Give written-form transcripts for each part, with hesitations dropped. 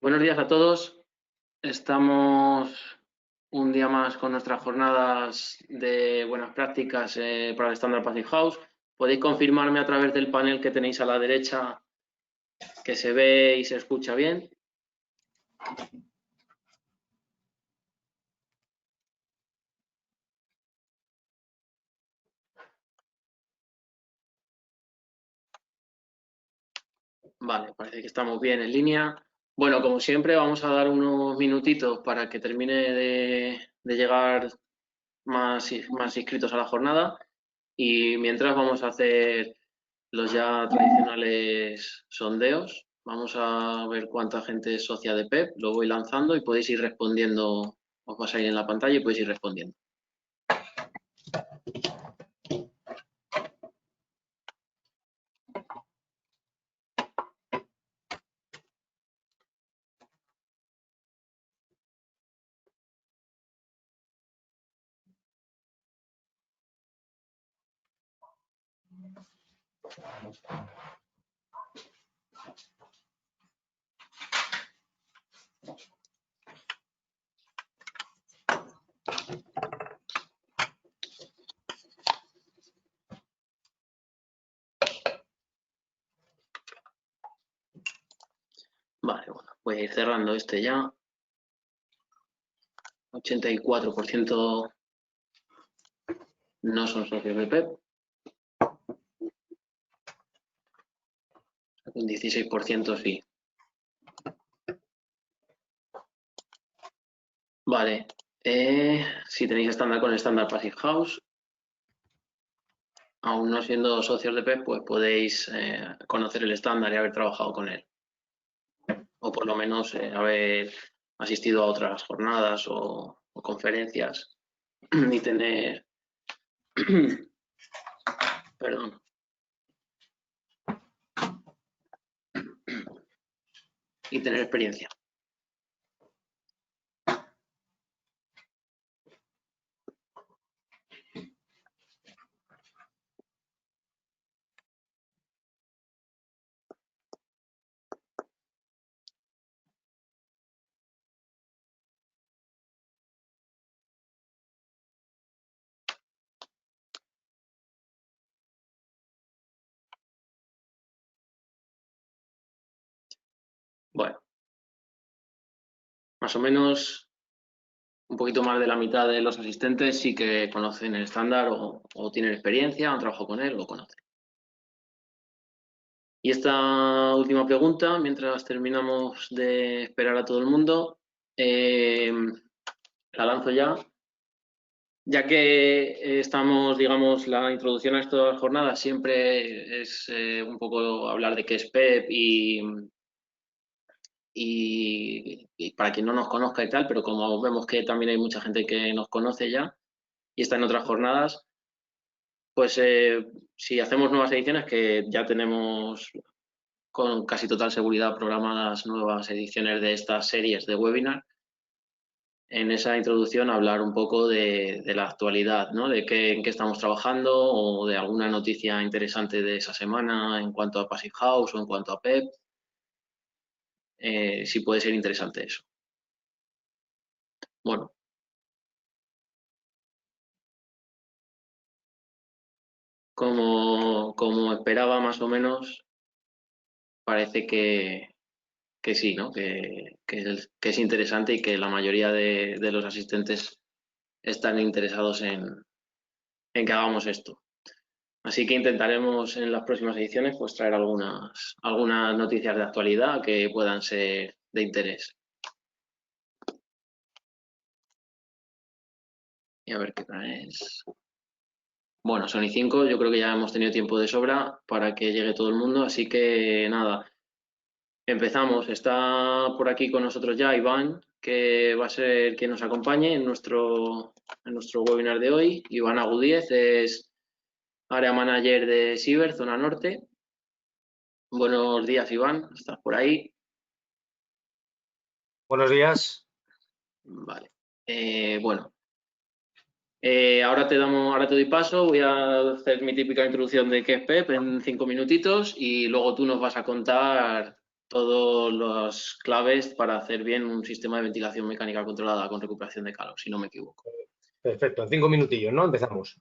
Buenos días a todos. Estamos un día más con nuestras jornadas de buenas prácticas para el Standard Passive House. Podéis confirmarme a través del panel que tenéis a la derecha que se ve y se escucha bien. Vale, parece que estamos bien en línea. Bueno, como siempre, vamos a dar unos minutitos para que termine de llegar más inscritos a la jornada y mientras vamos a hacer los ya tradicionales sondeos. Vamos a ver cuánta gente es socia de PEP, lo voy lanzando y podéis ir respondiendo, os vais a ir en la pantalla y podéis ir respondiendo. Vale, bueno, voy a ir cerrando este ya. 84% no son socios de PEP. Un 16% sí. Vale, si tenéis estándar con el Standard Passive House, aún no siendo socios de PEP, pues podéis conocer el estándar y haber trabajado con él. O por lo menos haber asistido a otras jornadas o conferencias y tener, perdón, y tener experiencia. Bueno, más o menos un poquito más de la mitad de los asistentes sí que conocen el estándar o tienen experiencia, han trabajado con él o lo conocen. Y esta última pregunta, mientras terminamos de esperar a todo el mundo, la lanzo ya. Ya que estamos, digamos, la introducción a estas jornadas siempre es un poco hablar de qué es PEP y para quien no nos conozca y tal, pero como vemos que también hay mucha gente que nos conoce ya y está en otras jornadas, pues si hacemos nuevas ediciones, que ya tenemos con casi total seguridad programadas nuevas ediciones de estas series de webinar, en esa introducción hablar un poco de la actualidad, ¿no? De en qué estamos trabajando o de alguna noticia interesante de esa semana en cuanto a Passive House o en cuanto a PEP. Sí puede ser interesante eso. Bueno. Como esperaba más o menos, parece que sí, ¿no? Que es interesante y que la mayoría de los asistentes están interesados en que hagamos esto. Así que intentaremos en las próximas ediciones pues traer algunas noticias de actualidad que puedan ser de interés. Y a ver qué traes. Bueno, Sony 5, yo creo que ya hemos tenido tiempo de sobra para que llegue todo el mundo, así que nada, empezamos. Está por aquí con nosotros ya Iván, que va a ser quien nos acompañe en nuestro webinar de hoy. Iván Agudíez es Área Manager de Ciber, Zona Norte. Buenos días, Iván. ¿Estás por ahí? Buenos días. Vale. Bueno. Ahora te doy paso. Voy a hacer mi típica introducción de qué es PEP en 5 minutitos y luego tú nos vas a contar todas las claves para hacer bien un sistema de ventilación mecánica controlada con recuperación de calor, si no me equivoco. Perfecto, en 5 minutillos, ¿no? Empezamos.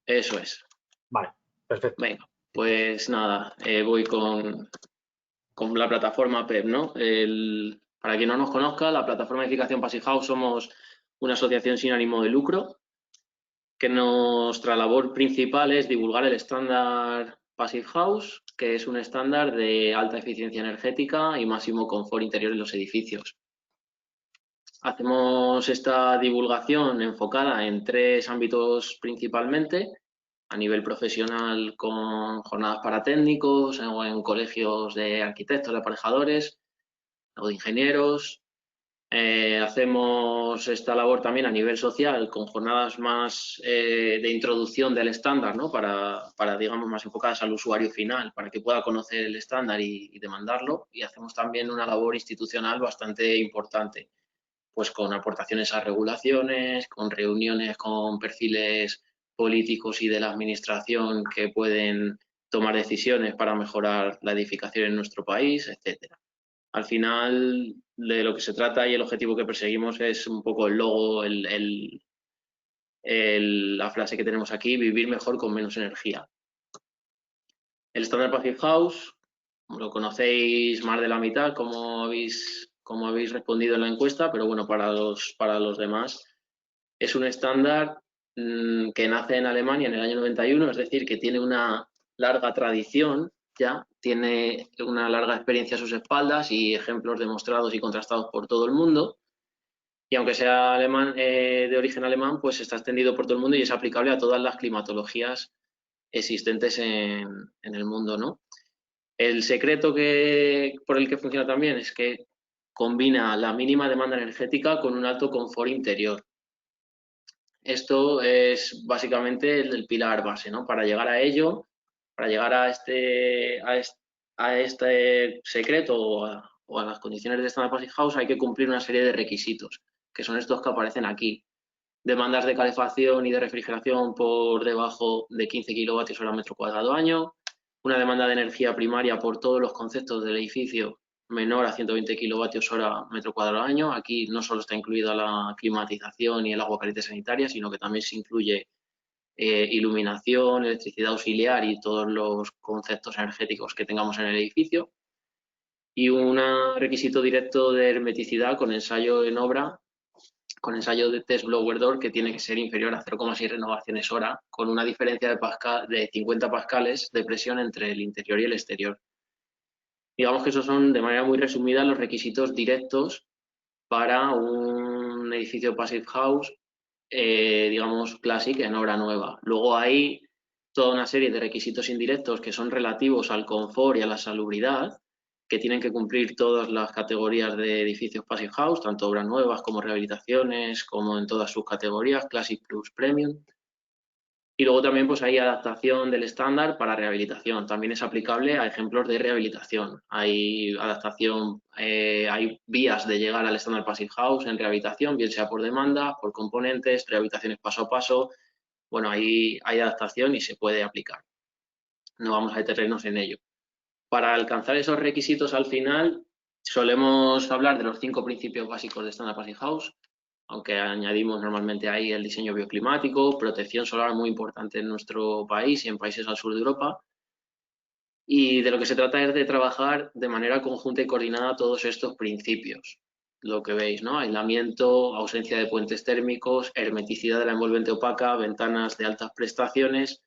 Eso es. Vale, perfecto. Venga, pues nada, voy con la plataforma PEP, ¿no? Para quien no nos conozca, la plataforma de edificación Passive House somos una asociación sin ánimo de lucro, que nuestra labor principal es divulgar el estándar Passive House, que es un estándar de alta eficiencia energética y máximo confort interior en los edificios. Hacemos esta divulgación enfocada en 3 ámbitos principalmente: a nivel profesional con jornadas para técnicos o en colegios de arquitectos, de aparejadores o de ingenieros. Hacemos esta labor también a nivel social con jornadas más de introducción del estándar, ¿no? Para, digamos, más enfocadas al usuario final, para que pueda conocer el estándar y demandarlo. Y hacemos también una labor institucional bastante importante, pues con aportaciones a regulaciones, con reuniones con perfiles políticos y de la administración que pueden tomar decisiones para mejorar la edificación en nuestro país, etcétera. Al final, de lo que se trata y el objetivo que perseguimos es un poco el logo, la frase que tenemos aquí: vivir mejor con menos energía. El estándar Passive House lo conocéis más de la mitad, como habéis respondido en la encuesta, pero bueno, para los demás, es un estándar que nace en Alemania en el año 91, es decir, que tiene una larga tradición ya, tiene una larga experiencia a sus espaldas y ejemplos demostrados y contrastados por todo el mundo. Y aunque sea alemán, de origen alemán, pues está extendido por todo el mundo y es aplicable a todas las climatologías existentes en el mundo, ¿no? El secreto por el que funciona también es que combina la mínima demanda energética con un alto confort interior. Esto es básicamente el pilar base, ¿no? Para llegar a ello, para llegar a este secreto o a las condiciones de Standard Passive House, hay que cumplir una serie de requisitos, que son estos que aparecen aquí. Demandas de calefacción y de refrigeración por debajo de 15 kilovatios hora metro cuadrado año, una demanda de energía primaria por todos los conceptos del edificio menor a 120 kilovatios hora metro cuadrado año. Aquí no solo está incluida la climatización y el agua caliente sanitaria, sino que también se incluye iluminación, electricidad auxiliar y todos los conceptos energéticos que tengamos en el edificio. Y un requisito directo de hermeticidad con ensayo en obra, con ensayo de test blower door, que tiene que ser inferior a 0,6 renovaciones hora, con una diferencia de 50 pascales de presión entre el interior y el exterior. Digamos que esos son, de manera muy resumida, los requisitos directos para un edificio Passive House, digamos, Classic en obra nueva. Luego hay toda una serie de requisitos indirectos que son relativos al confort y a la salubridad, que tienen que cumplir todas las categorías de edificios Passive House, tanto obras nuevas como rehabilitaciones, como en todas sus categorías, Classic Plus, Premium. Y luego también pues hay adaptación del estándar para rehabilitación. También es aplicable a ejemplos de rehabilitación. Hay adaptación, hay vías de llegar al estándar Passive House en rehabilitación, bien sea por demanda, por componentes, rehabilitaciones paso a paso. Bueno, hay adaptación y se puede aplicar. No vamos a detenernos en ello. Para alcanzar esos requisitos al final, solemos hablar de los 5 principios básicos de estándar Passive House, aunque añadimos normalmente ahí el diseño bioclimático, protección solar muy importante en nuestro país y en países al sur de Europa. Y de lo que se trata es de trabajar de manera conjunta y coordinada todos estos principios. Lo que veis, ¿no? Aislamiento, ausencia de puentes térmicos, hermeticidad de la envolvente opaca, ventanas de altas prestaciones,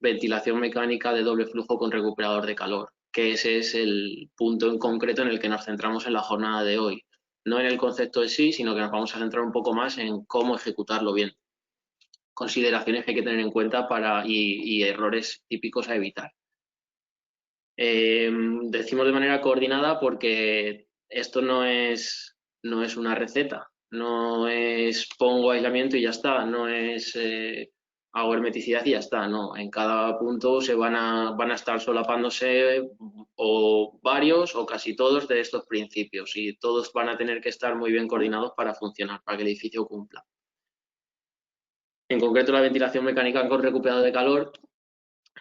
ventilación mecánica de doble flujo con recuperador de calor, que ese es el punto en concreto en el que nos centramos en la jornada de hoy. No en el concepto en sí, sino que nos vamos a centrar un poco más en cómo ejecutarlo bien. Consideraciones que hay que tener en cuenta y errores típicos a evitar. Decimos de manera coordinada porque esto no es una receta, no es pongo aislamiento y ya está, no es hago hermeticidad y ya está, no. En cada punto van a estar solapándose o varios o casi todos de estos principios y todos van a tener que estar muy bien coordinados para funcionar, para que el edificio cumpla. En concreto, la ventilación mecánica con recuperador de calor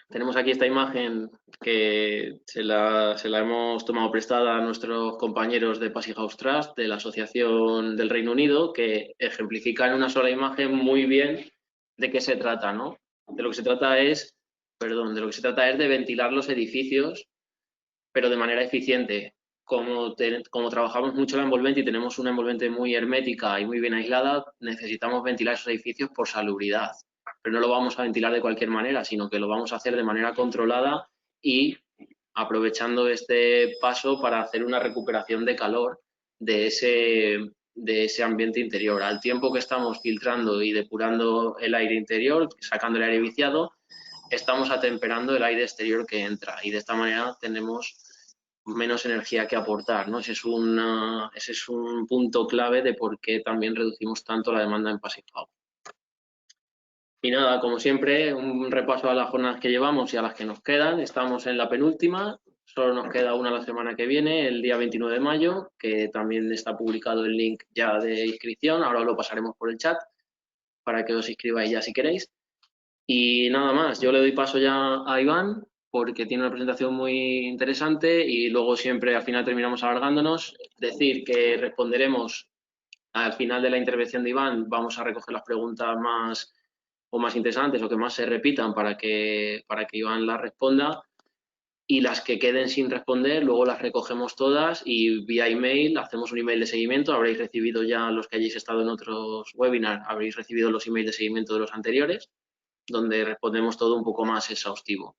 Tenemos aquí esta imagen que se la hemos tomado prestada a nuestros compañeros de Passy House Trust, de la Asociación del Reino Unido, que ejemplifica en una sola imagen muy bien de qué se trata, ¿no? De lo que se trata es, perdón, de lo que se trata es de ventilar los edificios, pero de manera eficiente. Como trabajamos mucho la envolvente y tenemos una envolvente muy hermética y muy bien aislada, necesitamos ventilar esos edificios por salubridad. Pero no lo vamos a ventilar de cualquier manera, sino que lo vamos a hacer de manera controlada y aprovechando este paso para hacer una recuperación de calor de ese ambiente interior. Al tiempo que estamos filtrando y depurando el aire interior, sacando el aire viciado, estamos atemperando el aire exterior que entra y de esta manera tenemos menos energía que aportar, ¿no? Ese es un punto clave de por qué también reducimos tanto la demanda en Passive House. Y nada, como siempre, un repaso a las jornadas que llevamos y a las que nos quedan. Estamos en la penúltima, solo nos queda una la semana que viene, el día 29 de mayo, que también está publicado el link ya de inscripción, ahora lo pasaremos por el chat para que os inscribáis ya si queréis. Y nada más, yo le doy paso ya a Iván porque tiene una presentación muy interesante y luego siempre al final terminamos alargándonos. Decir que responderemos al final de la intervención de Iván, vamos a recoger las preguntas más interesantes o que más se repitan para que Iván las responda y las que queden sin responder luego las recogemos todas y vía email hacemos un email de seguimiento. Habréis recibido ya, los que hayáis estado en otros webinars, habréis recibido los emails de seguimiento de los anteriores, donde respondemos todo un poco más exhaustivo.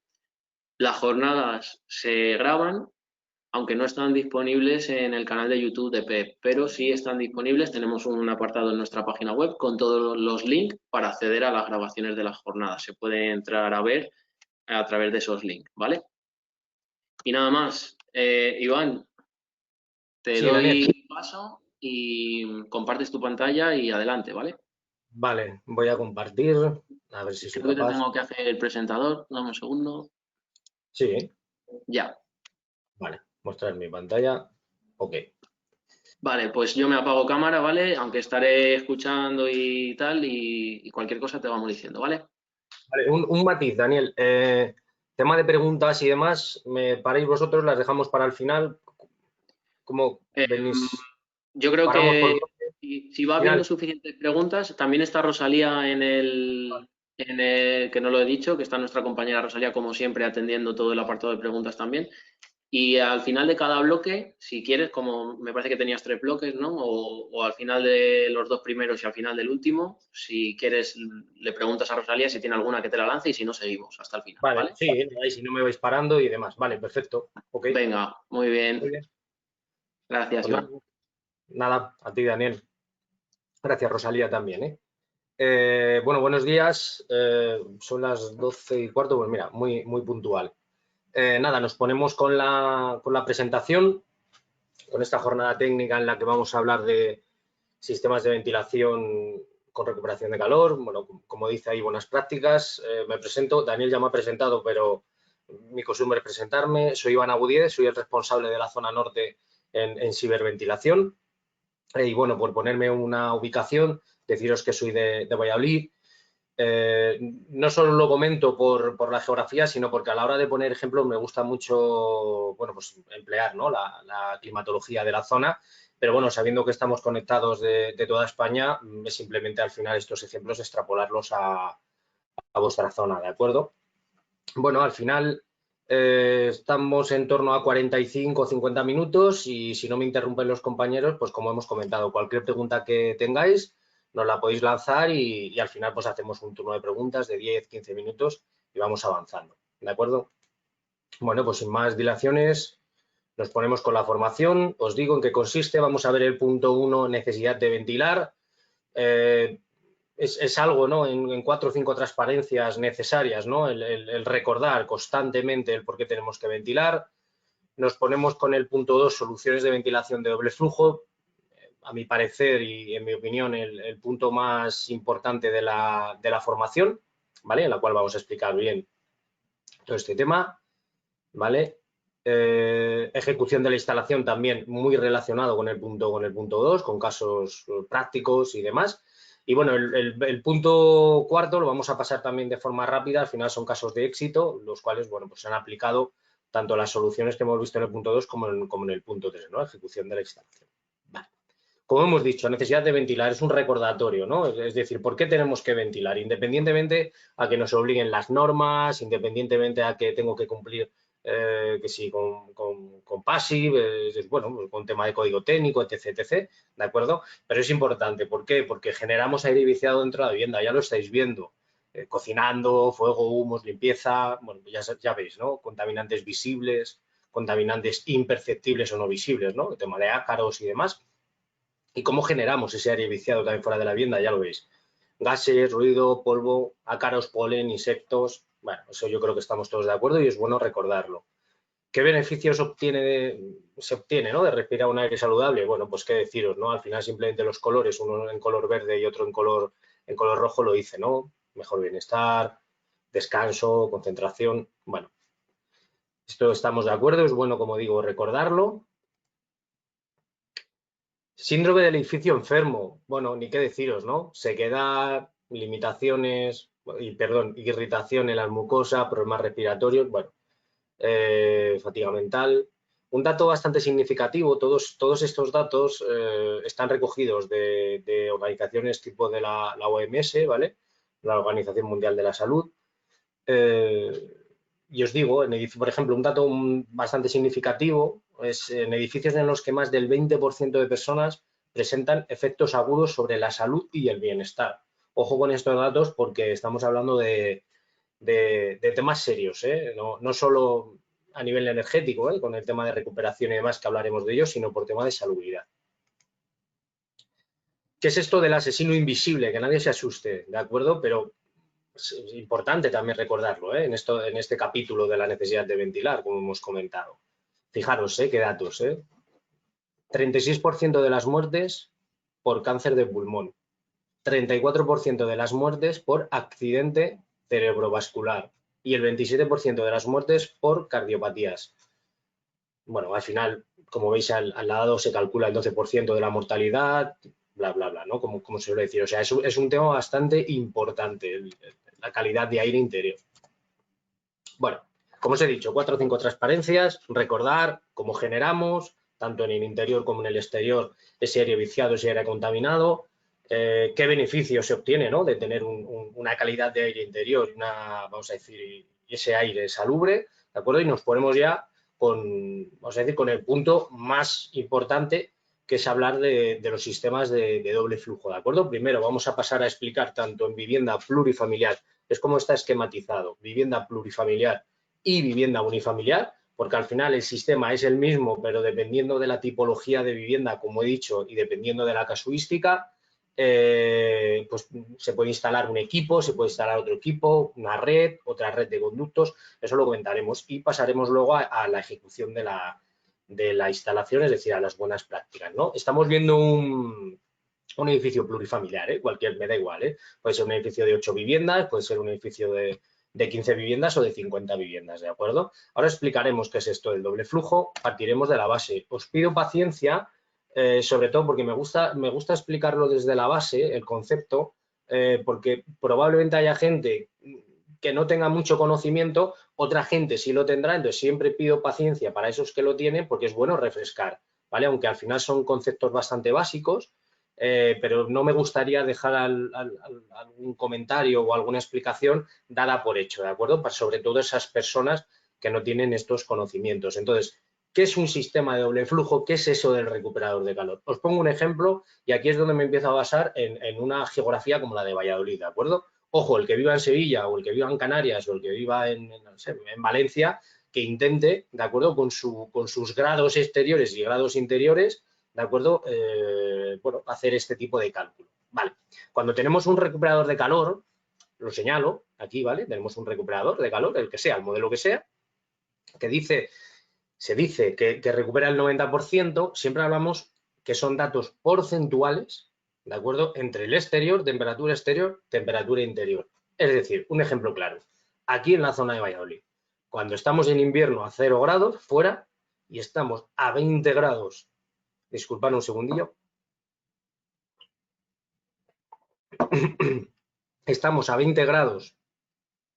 Las jornadas se graban, aunque no están disponibles en el canal de YouTube de PEP, pero sí están disponibles. Tenemos un apartado en nuestra página web con todos los links para acceder a las grabaciones de las jornadas. Se puede entrar a ver a través de esos links, ¿vale? Y nada más. Iván, te Sí, Daniel. doy paso y compartes tu pantalla y adelante, ¿vale? Vale, voy a compartir, a ver si soy Creo que te capaz. tengo que hacer el presentador. Dame un segundo. Sí, Ya. vale, mostrar mi pantalla. Ok. Vale, pues yo me apago cámara, ¿vale? Aunque estaré escuchando y tal, y cualquier cosa te vamos diciendo, ¿vale? Vale, un matiz, Daniel. Tema de preguntas y demás, ¿me paráis vosotros? ¿Las dejamos para el final? ¿Cómo Eh, venís? yo creo ¿Paramos por que bloque si va habiendo final? suficientes preguntas, también está Rosalía que no lo he dicho, que está nuestra compañera Rosalía, como siempre, atendiendo todo el apartado de preguntas también. Y al final de cada bloque, si quieres, como me parece que tenías 3 bloques, ¿no? O al final de los 2 primeros y al final del último, si quieres, le preguntas a Rosalía si tiene alguna que te la lance y si no, seguimos hasta el final, Vale, ¿vale? sí, ahí si no me vais parando y demás. Vale, perfecto. Ok, Venga, muy muy bien. bien. Gracias, Pues nada, Iván. nada, a ti, Daniel. Gracias, Rosalía, también, ¿eh? Bueno, buenos días. Son las 12:15. Pues mira, muy puntual. Nada, nos ponemos con la presentación, con esta jornada técnica en la que vamos a hablar de sistemas de ventilación con recuperación de calor. Bueno, como dice ahí, buenas prácticas. Me presento, Daniel ya me ha presentado, pero mi costumbre es presentarme. Soy Iván Agudiez, soy el responsable de la zona norte en ciberventilación. Y bueno, por ponerme una ubicación, deciros que soy de Valladolid. No solo lo comento por la geografía, sino porque a la hora de poner ejemplos me gusta mucho, bueno, pues emplear, ¿no?, la climatología de la zona, pero bueno, sabiendo que estamos conectados de toda España, es simplemente al final estos ejemplos extrapolarlos a vuestra zona, ¿de acuerdo? Bueno, al final estamos en torno a 45 o 50 minutos y si no me interrumpen los compañeros, pues como hemos comentado, cualquier pregunta que tengáis nos la podéis lanzar y al final pues hacemos un turno de preguntas de 10-15 minutos y vamos avanzando, ¿de acuerdo? Bueno, pues sin más dilaciones nos ponemos con la formación. Os digo en qué consiste. Vamos a ver el punto 1, necesidad de ventilar. Es algo, ¿no?, en 4 o 5 transparencias necesarias, ¿no?, el recordar constantemente el por qué tenemos que ventilar. Nos ponemos con el punto 2, soluciones de ventilación de doble flujo. A mi parecer y en mi opinión, el punto más importante de la formación, ¿vale?, en la cual vamos a explicar bien todo este tema, ¿vale? Ejecución de la instalación también muy relacionado con el punto 2, con casos prácticos y demás. Y bueno, el punto cuarto lo vamos a pasar también de forma rápida. Al final son casos de éxito, los cuales, bueno, pues se han aplicado tanto las soluciones que hemos visto en el punto 2 como en el punto 3, ¿no? Ejecución de la instalación. Vale. Como hemos dicho, necesidad de ventilar es un recordatorio, ¿no? Es decir, ¿por qué tenemos que ventilar? Independientemente a que nos obliguen las normas, independientemente a que tengo que cumplir, que sí, con PASIV, bueno, con tema de código técnico, etc., etc., ¿de acuerdo? Pero es importante, ¿por qué? Porque generamos aire viciado dentro de la vivienda, ya lo estáis viendo. Cocinando, fuego, humos, limpieza, bueno, ya veis, ¿no? Contaminantes visibles, contaminantes imperceptibles o no visibles, ¿no? El tema de ácaros y demás. ¿Y cómo generamos ese aire viciado también fuera de la vivienda? Ya lo veis. Gases, ruido, polvo, ácaros, polen, insectos. Bueno, eso yo creo que estamos todos de acuerdo y es bueno recordarlo. ¿Qué beneficios se obtiene, ¿no? De respirar un aire saludable? Bueno, pues qué deciros, ¿no? Al final simplemente los colores, uno en color verde y otro en color rojo lo dice, ¿no? Mejor bienestar, descanso, concentración. Bueno, esto estamos de acuerdo, es bueno, como digo, recordarlo. Síndrome del edificio enfermo. Bueno, ni qué deciros, ¿no? Sequedad, limitaciones, perdón, irritación en la mucosa, problemas respiratorios, bueno, fatiga mental. Un dato bastante significativo, todos estos datos están recogidos de organizaciones tipo de la OMS, ¿vale? La Organización Mundial de la Salud. Y os digo, por ejemplo, un dato bastante significativo es en edificios en los que más del 20% de personas presentan efectos agudos sobre la salud y el bienestar. Ojo con estos datos porque estamos hablando de temas serios, ¿eh? No solo a nivel energético, ¿eh? Con el tema de recuperación y demás, que hablaremos de ello, sino por tema de salubridad. ¿Qué es esto del asesino invisible? Que nadie se asuste, ¿de acuerdo? Pero es importante también recordarlo, ¿eh? En este capítulo de la necesidad de ventilar, como hemos comentado. Fijaros, qué datos, 36% de las muertes por cáncer de pulmón, 34% de las muertes por accidente cerebrovascular y el 27% de las muertes por cardiopatías. Bueno, al final, como veis, al lado se calcula el 12% de la mortalidad, bla, bla, bla, ¿no? Como se suele decir. O sea, es un tema bastante importante, la calidad de aire interior. Bueno, como os he dicho, 4 o 5 transparencias, recordar cómo generamos, tanto en el interior como en el exterior, ese aire viciado, ese aire contaminado, qué beneficio se obtiene, ¿no? De tener una calidad de aire interior, vamos a decir, ese aire salubre, ¿de acuerdo? Y nos ponemos ya vamos a decir, con el punto más importante, que es hablar de los sistemas de doble flujo, ¿de acuerdo? Primero vamos a pasar a explicar tanto en vivienda plurifamiliar, es como está esquematizado, vivienda plurifamiliar y vivienda unifamiliar, porque al final el sistema es el mismo, pero dependiendo de la tipología de vivienda, como he dicho, y dependiendo de la casuística, pues se puede instalar un equipo, se puede instalar otro equipo, una red, otra red de conductos, eso lo comentaremos y pasaremos luego a la ejecución de la instalación, es decir, a las buenas prácticas, ¿no? Estamos viendo un edificio plurifamiliar, me da igual, puede ser un edificio de 8 viviendas, puede ser un edificio de 15 viviendas o de 50 viviendas, ¿de acuerdo? Ahora explicaremos qué es esto del doble flujo, partiremos de la base. Os pido paciencia, sobre todo porque me gusta explicarlo desde la base, el concepto, porque probablemente haya gente que no tenga mucho conocimiento, otra gente sí lo tendrá, entonces siempre pido paciencia para esos que lo tienen porque es bueno refrescar, ¿vale? Aunque al final son conceptos bastante básicos, pero no me gustaría dejar algún comentario o alguna explicación dada por hecho, ¿de acuerdo? Sobre todo esas personas que no tienen estos conocimientos. Entonces, ¿qué es un sistema de doble flujo? ¿Qué es eso del recuperador de calor? Os pongo un ejemplo y aquí es donde me empiezo a basar en una geografía como la de Valladolid, ¿de acuerdo? Ojo, el que viva en Sevilla o el que viva en Canarias o el que viva no sé, en Valencia, que intente, ¿de acuerdo? Con sus grados exteriores y grados interiores, ¿de acuerdo? Bueno, hacer este tipo de cálculo. Vale, cuando tenemos un recuperador de calor, lo señalo aquí, ¿vale? Tenemos un recuperador de calor, el que sea, el modelo que sea, que se dice que recupera el 90%, siempre hablamos que son datos porcentuales, ¿de acuerdo? Entre el exterior, temperatura interior. Es decir, un ejemplo claro, aquí en la zona de Valladolid, cuando estamos en invierno a 0 grados fuera y estamos a 20 grados, disculpad un segundillo, estamos a 20 grados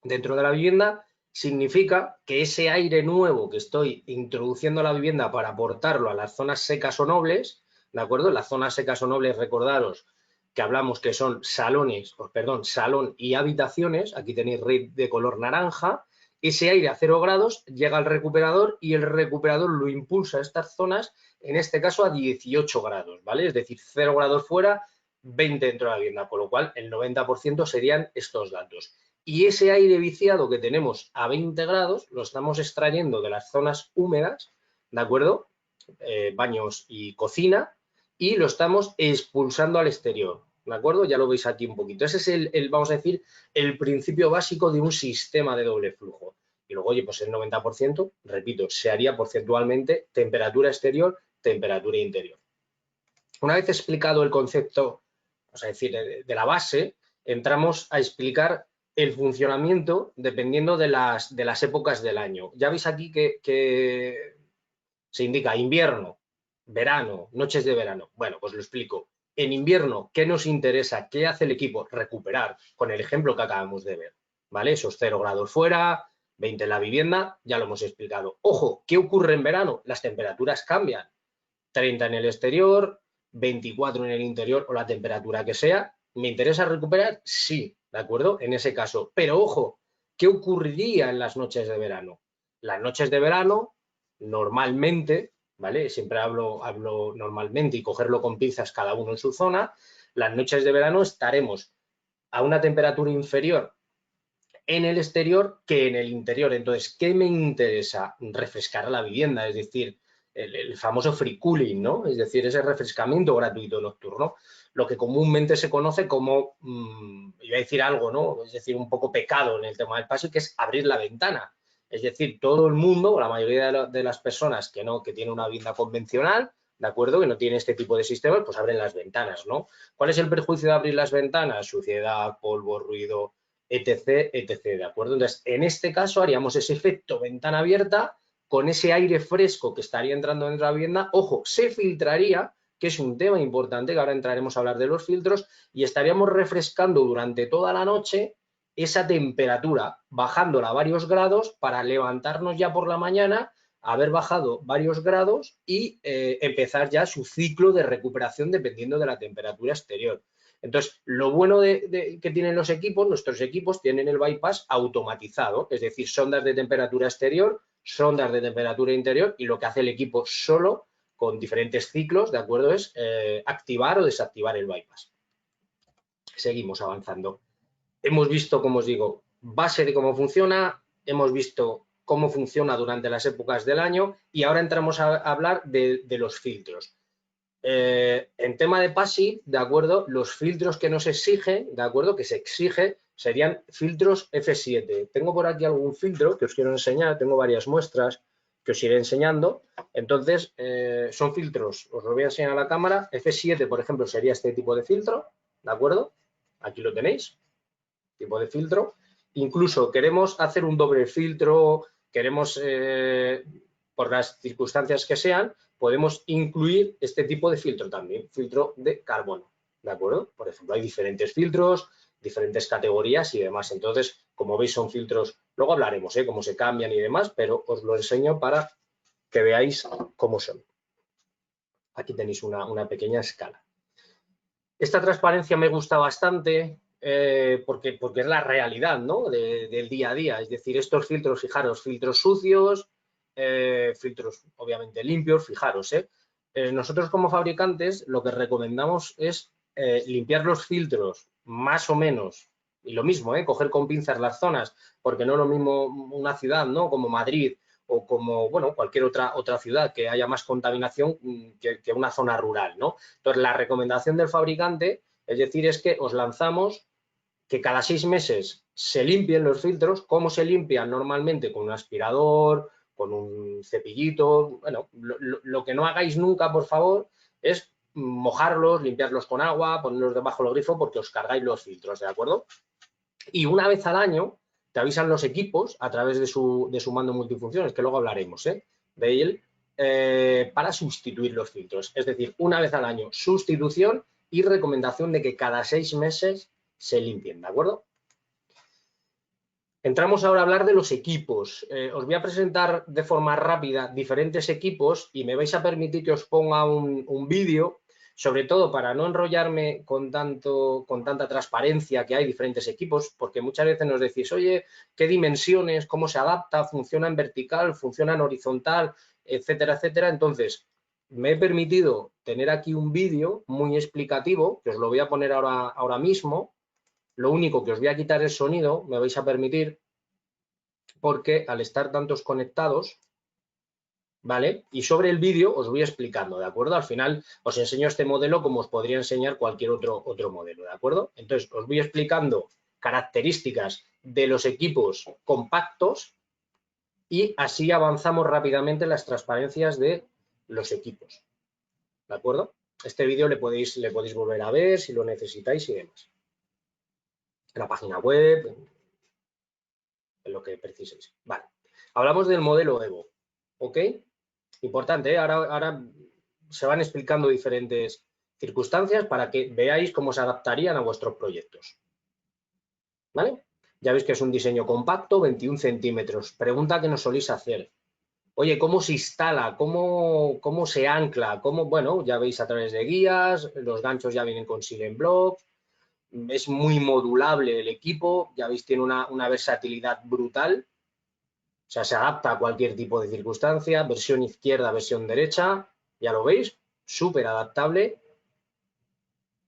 dentro de la vivienda, significa que ese aire nuevo que estoy introduciendo a la vivienda para aportarlo a las zonas secas o nobles, ¿de acuerdo? Las zonas secas o nobles, recordaros que hablamos que son salones, perdón, salón y habitaciones, aquí tenéis red de color naranja, ese aire a 0 grados llega al recuperador y el recuperador lo impulsa a estas zonas, en este caso a 18 grados, ¿vale? Es decir, 0 grados fuera, 20 dentro de la vivienda, con lo cual el 90% serían estos datos. Y ese aire viciado que tenemos a 20 grados lo estamos extrayendo de las zonas húmedas, ¿de acuerdo? Baños y cocina, y lo estamos expulsando al exterior, ¿de acuerdo? Ya lo veis aquí un poquito. Ese es vamos a decir, el principio básico de un sistema de doble flujo. Y luego, oye, pues el 90%, repito, se haría porcentualmente temperatura exterior, temperatura interior. Una vez explicado el concepto, vamos a decir, de la base, entramos a explicar el funcionamiento dependiendo de las épocas del año. Ya veis aquí que se indica invierno, verano, noches de verano. Bueno, pues lo explico. En invierno, ¿qué nos interesa? ¿Qué hace el equipo? Recuperar, con el ejemplo que acabamos de ver. ¿Vale? Esos 0 grados fuera, 20 en la vivienda, ya lo hemos explicado. Ojo, ¿qué ocurre en verano? Las temperaturas cambian. 30 en el exterior, 24 en el interior o la temperatura que sea. ¿Me interesa recuperar? Sí, ¿de acuerdo? En ese caso. Pero ojo, ¿qué ocurriría en las noches de verano? Las noches de verano, normalmente, ¿vale? Siempre hablo normalmente y cogerlo con pinzas cada uno en su zona. Las noches de verano estaremos a una temperatura inferior en el exterior que en el interior. Entonces, ¿qué me interesa? Refrescar la vivienda, es decir, el famoso free cooling, ¿no? Es decir, ese refrescamiento gratuito nocturno, lo que comúnmente se conoce como, iba a decir algo, ¿no? Es decir, un poco pecado en el tema del PASI, que es abrir la ventana. Es decir, todo el mundo, o la mayoría de las personas que tienen una vivienda convencional, ¿de acuerdo? Que no tiene este tipo de sistemas, pues abren las ventanas, ¿no? ¿Cuál es el perjuicio de abrir las ventanas? Suciedad, polvo, ruido, etc, etc, ¿de acuerdo? Entonces, en este caso haríamos ese efecto ventana abierta con ese aire fresco que estaría entrando dentro de la vivienda. Ojo, se filtraría, que es un tema importante, que ahora entraremos a hablar de los filtros, y estaríamos refrescando durante toda la noche esa temperatura, bajándola a varios grados para levantarnos ya por la mañana, haber bajado varios grados y empezar ya su ciclo de recuperación dependiendo de la temperatura exterior. Entonces, lo bueno que tienen los equipos, nuestros equipos tienen el bypass automatizado, es decir, sondas de temperatura exterior, sondas de temperatura interior, y lo que hace el equipo solo, con diferentes ciclos, ¿de acuerdo?, es activar o desactivar el bypass. Seguimos avanzando. Hemos visto, como os digo, base de cómo funciona, hemos visto cómo funciona durante las épocas del año y ahora entramos a hablar de los filtros. En tema de PASI, ¿de acuerdo? Los filtros que nos exigen, ¿de acuerdo? Que se exige serían filtros F7. Tengo por aquí algún filtro que os quiero enseñar, tengo varias muestras que os iré enseñando. Entonces, son filtros, os lo voy a enseñar a la cámara. F7, por ejemplo, sería este tipo de filtro, ¿de acuerdo? Aquí lo tenéis, tipo de filtro. Incluso queremos hacer un doble filtro, queremos, por las circunstancias que sean, podemos incluir este tipo de filtro también, filtro de carbono, ¿de acuerdo? Por ejemplo, hay diferentes filtros, diferentes categorías y demás. Entonces, como veis, son filtros, luego hablaremos, cómo se cambian y demás, pero os lo enseño para que veáis cómo son. Aquí tenéis una pequeña escala. Esta transparencia me gusta bastante porque es la realidad, ¿no?, del día a día. Es decir, estos filtros, fijaros, filtros sucios, filtros obviamente limpios, fijaros. Nosotros como fabricantes lo que recomendamos es limpiar los filtros más o menos, y lo mismo, coger con pinzas las zonas, porque no es lo mismo una ciudad, ¿no?, como Madrid o como, bueno, cualquier otra ciudad que haya más contaminación que una zona rural, ¿no? Entonces, la recomendación del fabricante, es decir, es que os lanzamos que cada 6 meses se limpien los filtros. ¿Cómo se limpian? Normalmente con un aspirador, con un cepillito. Bueno, lo que no hagáis nunca, por favor, es mojarlos, limpiarlos con agua, ponerlos debajo del grifo porque os cargáis los filtros, ¿de acuerdo? Y una vez al año te avisan los equipos a través de su mando multifunciones, que luego hablaremos de él, para sustituir los filtros. Es decir, una vez al año sustitución y recomendación de que cada 6 meses se limpien, ¿de acuerdo? Entramos ahora a hablar de los equipos. Os voy a presentar de forma rápida diferentes equipos y me vais a permitir que os ponga un vídeo, sobre todo para no enrollarme con tanta transparencia que hay diferentes equipos, porque muchas veces nos decís, oye, ¿qué dimensiones? ¿Cómo se adapta? ¿Funciona en vertical? ¿Funciona en horizontal? Etcétera, etcétera. Entonces, me he permitido tener aquí un vídeo muy explicativo, que os lo voy a poner ahora mismo. Lo único que os voy a quitar el sonido, me vais a permitir, porque al estar tantos conectados, ¿vale? Y sobre el vídeo os voy explicando, ¿de acuerdo? Al final os enseño este modelo como os podría enseñar cualquier otro modelo, ¿de acuerdo? Entonces, os voy explicando características de los equipos compactos y así avanzamos rápidamente en las transparencias de los equipos, ¿de acuerdo? Este vídeo le podéis volver a ver si lo necesitáis y demás. En la página web, en lo que preciséis. Vale. Hablamos del modelo Evo, ¿ok? Importante, ¿eh? Ahora se van explicando diferentes circunstancias para que veáis cómo se adaptarían a vuestros proyectos. ¿Vale? Ya veis que es un diseño compacto, 21 centímetros. Pregunta que nos soléis hacer. Oye, ¿cómo se instala? ¿Cómo se ancla? Bueno, ya veis a través de guías, los ganchos ya vienen con Silent Block. Es muy modulable el equipo, ya veis, tiene una versatilidad brutal. O sea, se adapta a cualquier tipo de circunstancia, versión izquierda, versión derecha, ya lo veis, súper adaptable.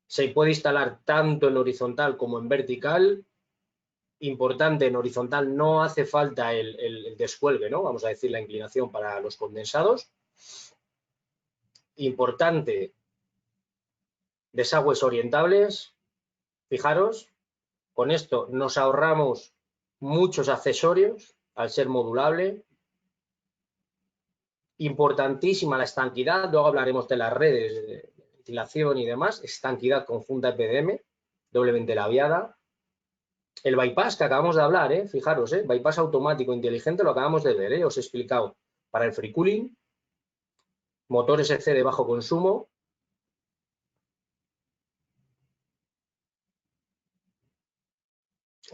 Se puede instalar tanto en horizontal como en vertical. Importante, en horizontal no hace falta el descuelgue, ¿no? Vamos a decir la inclinación para los condensados. Importante, desagües orientables. Fijaros, con esto nos ahorramos muchos accesorios al ser modulable. Importantísima la estanquidad, luego hablaremos de las redes de ventilación y demás, estanquidad conjunta EPDM, doblemente labiada. El bypass que acabamos de hablar, fijaros, bypass automático inteligente, lo acabamos de ver, os he explicado para el free cooling, motores EC de bajo consumo.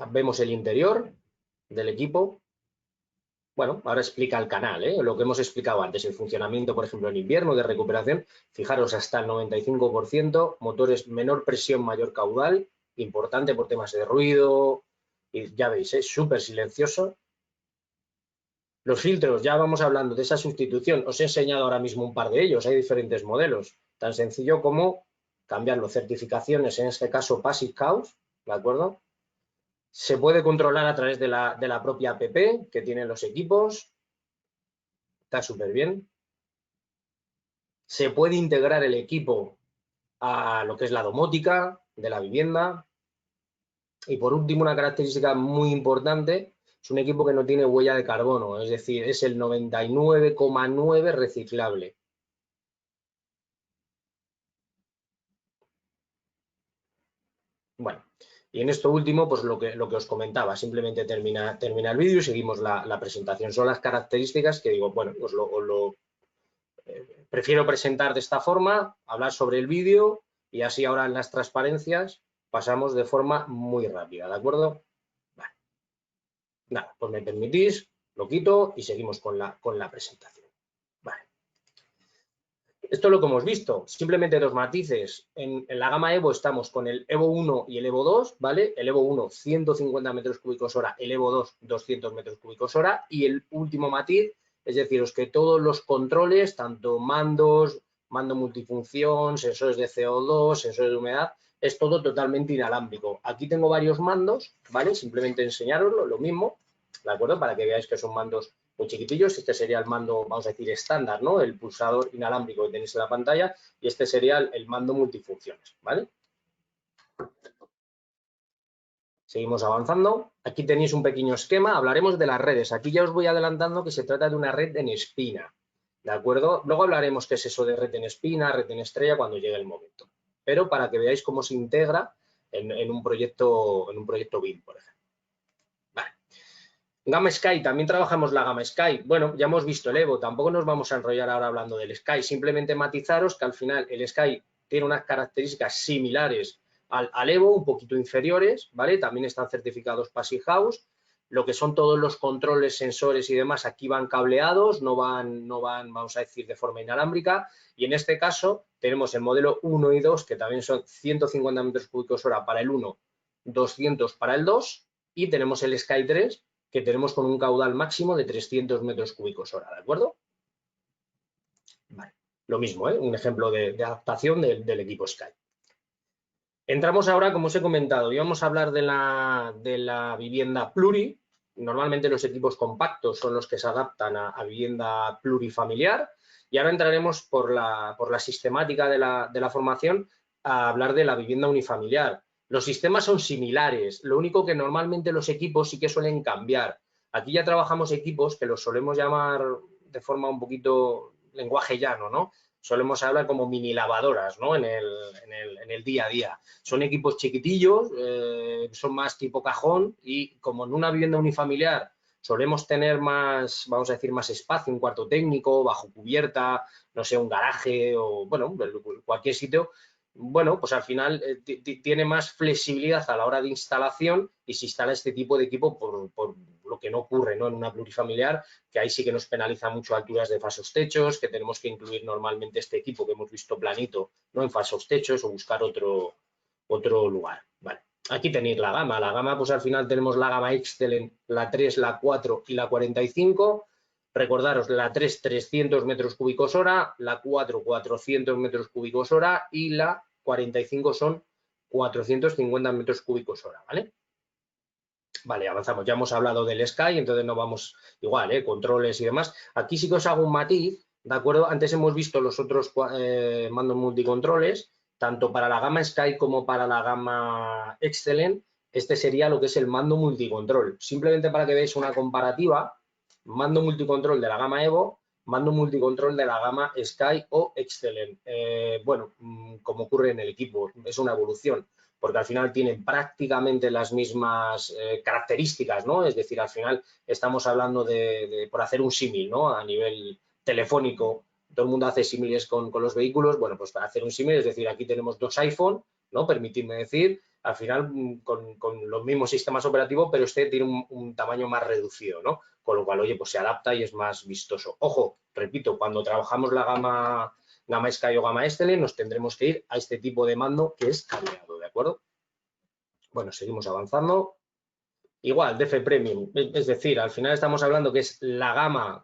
Vemos el interior del equipo. Bueno, ahora explica el canal, lo que hemos explicado antes, el funcionamiento, por ejemplo, en invierno de recuperación. Fijaros, hasta el 95%, motores menor presión, mayor caudal, importante por temas de ruido, y ya veis, es súper silencioso. Los filtros, ya vamos hablando de esa sustitución, os he enseñado ahora mismo un par de ellos, hay diferentes modelos, tan sencillo como cambiarlo, certificaciones, en este caso Passive House, ¿de acuerdo? Se puede controlar a través de la propia app que tienen los equipos. Está súper bien. Se puede integrar el equipo a lo que es la domótica de la vivienda. Y por último, una característica muy importante, es un equipo que no tiene huella de carbono, es decir, es el 99,9 reciclable. Bueno, y en esto último, pues lo que os comentaba, simplemente termina el vídeo y seguimos la presentación. Son las características que digo, bueno, prefiero presentar de esta forma, hablar sobre el vídeo y así ahora en las transparencias pasamos de forma muy rápida, ¿de acuerdo? Vale. Nada, pues me permitís, lo quito y seguimos con la presentación. Vale. Esto es lo que hemos visto, simplemente dos matices. En la gama Evo estamos con el Evo 1 y el Evo 2, ¿vale? El Evo 1, 150 metros cúbicos hora, el Evo 2, 200 metros cúbicos hora. Y el último matiz, es deciros que todos los controles, tanto mandos, mando multifunción, sensores de CO2, sensores de humedad, es todo totalmente inalámbrico. Aquí tengo varios mandos, ¿vale? Simplemente enseñaroslo, lo mismo, ¿de acuerdo? Para que veáis que son mandos muy chiquitillos. Este sería el mando, vamos a decir, estándar, ¿no? El pulsador inalámbrico que tenéis en la pantalla, y este sería el mando multifunciones, ¿vale? Seguimos avanzando. Aquí tenéis un pequeño esquema, hablaremos de las redes. Aquí ya os voy adelantando que se trata de una red en espina, ¿de acuerdo? Luego hablaremos qué es eso de red en espina, red en estrella, cuando llegue el momento. Pero para que veáis cómo se integra en un proyecto BIM, por ejemplo. Vale. Gama Sky, también trabajamos la gama Sky. Bueno, ya hemos visto el Evo, tampoco nos vamos a enrollar ahora hablando del Sky, simplemente matizaros que al final el Sky tiene unas características similares al Evo, un poquito inferiores, ¿vale? También están certificados Passive House. Lo que son todos los controles, sensores y demás, aquí van cableados, no van, vamos a decir, de forma inalámbrica. Y en este caso tenemos el modelo 1 y 2, que también son 150 metros cúbicos hora para el 1, 200 para el 2. Y tenemos el Sky 3, que tenemos con un caudal máximo de 300 metros cúbicos hora, ¿de acuerdo? Vale. Lo mismo, ¿eh? Un ejemplo de adaptación del equipo Sky. Entramos ahora, como os he comentado, y vamos a hablar de la vivienda pluri. Normalmente los equipos compactos son los que se adaptan a vivienda plurifamiliar. Y ahora entraremos por la sistemática de la formación a hablar de la vivienda unifamiliar. Los sistemas son similares, lo único que normalmente los equipos sí que suelen cambiar. Aquí ya trabajamos equipos que los solemos llamar de forma un poquito lenguaje llano, ¿no? Solemos hablar como mini lavadoras, ¿no? En el día a día. Son equipos chiquitillos, son más tipo cajón y como en una vivienda unifamiliar solemos tener más, vamos a decir, más espacio, un cuarto técnico, bajo cubierta, no sé, un garaje o, bueno, cualquier sitio, bueno, pues al final tiene más flexibilidad a la hora de instalación y se instala este tipo de equipo por lo que no ocurre, ¿no? En una plurifamiliar, que ahí sí que nos penaliza mucho alturas de falsos techos, que tenemos que incluir normalmente este equipo que hemos visto planito, ¿no? En falsos techos o buscar otro lugar. Vale. Aquí tenéis la gama. La gama, pues al final tenemos la gama Excellent, la 3, la 4 y la 45. Recordaros, la 3, 300 metros cúbicos hora, la 4, 400 metros cúbicos hora y la 45 son 450 metros cúbicos hora, ¿vale? Vale, avanzamos. Ya hemos hablado del Sky, entonces no vamos igual, controles y demás. Aquí sí que os hago un matiz, ¿de acuerdo? Antes hemos visto los otros mandos multicontroles, tanto para la gama Sky como para la gama Excellent. Este sería lo que es el mando multicontrol. Simplemente para que veáis una comparativa, mando multicontrol de la gama Evo, mando multicontrol de la gama Sky o Excellent. Bueno, como ocurre en el equipo, es una evolución, porque al final tienen prácticamente las mismas características, ¿no? Es decir, al final estamos hablando por hacer un símil, ¿no? A nivel telefónico, todo el mundo hace símiles con los vehículos, bueno, pues para hacer un símil, es decir, aquí tenemos dos iPhone, ¿no? Permitidme decir, al final con los mismos sistemas operativos, pero este tiene un tamaño más reducido, ¿no? Con lo cual, oye, pues se adapta y es más vistoso. Ojo, repito, cuando trabajamos la gama Sky o gama Excellent, nos tendremos que ir a este tipo de mando que es cableado, ¿de acuerdo? Bueno, seguimos avanzando. Igual, DF Premium, es decir, al final estamos hablando que es la gama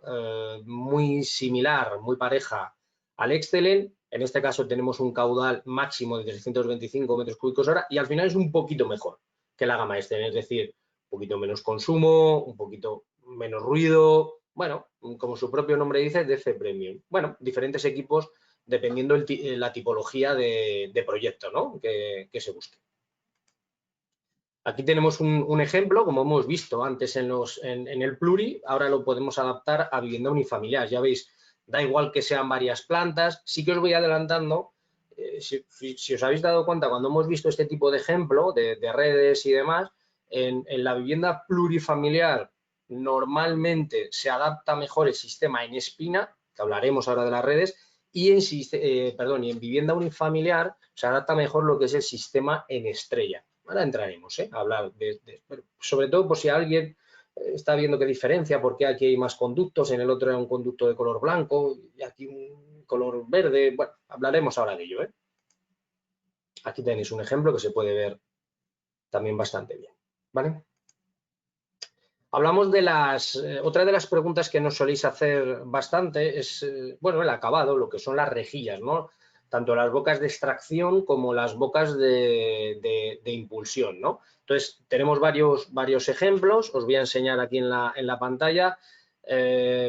muy similar, muy pareja al Excellent. En este caso tenemos un caudal máximo de 325 metros cúbicos hora y al final es un poquito mejor que la gama Excellent, es decir, un poquito menos consumo, un poquito menos ruido. Bueno, como su propio nombre dice, DF Premium. Bueno, diferentes equipos dependiendo la tipología de proyecto, ¿no? que se busque. Aquí tenemos un ejemplo, como hemos visto antes en el pluri, ahora lo podemos adaptar a vivienda unifamiliar. Ya veis, da igual que sean varias plantas. Sí que os voy adelantando, si os habéis dado cuenta, cuando hemos visto este tipo de ejemplo de redes y demás, en la vivienda plurifamiliar normalmente se adapta mejor el sistema en espina, que hablaremos ahora de las redes, y en vivienda unifamiliar se adapta mejor lo que es el sistema en estrella. Ahora entraremos a hablar sobre todo por si alguien está viendo qué diferencia, porque aquí hay más conductos, en el otro era un conducto de color blanco y aquí un color verde. Bueno, hablaremos ahora de ello. Aquí tenéis un ejemplo que se puede ver también bastante bien, ¿vale? Hablamos de otra de las preguntas que nos soléis hacer bastante es, bueno, el acabado, lo que son las rejillas, ¿no? Tanto las bocas de extracción como las bocas de impulsión, ¿no? Entonces, tenemos varios ejemplos, os voy a enseñar aquí en la pantalla,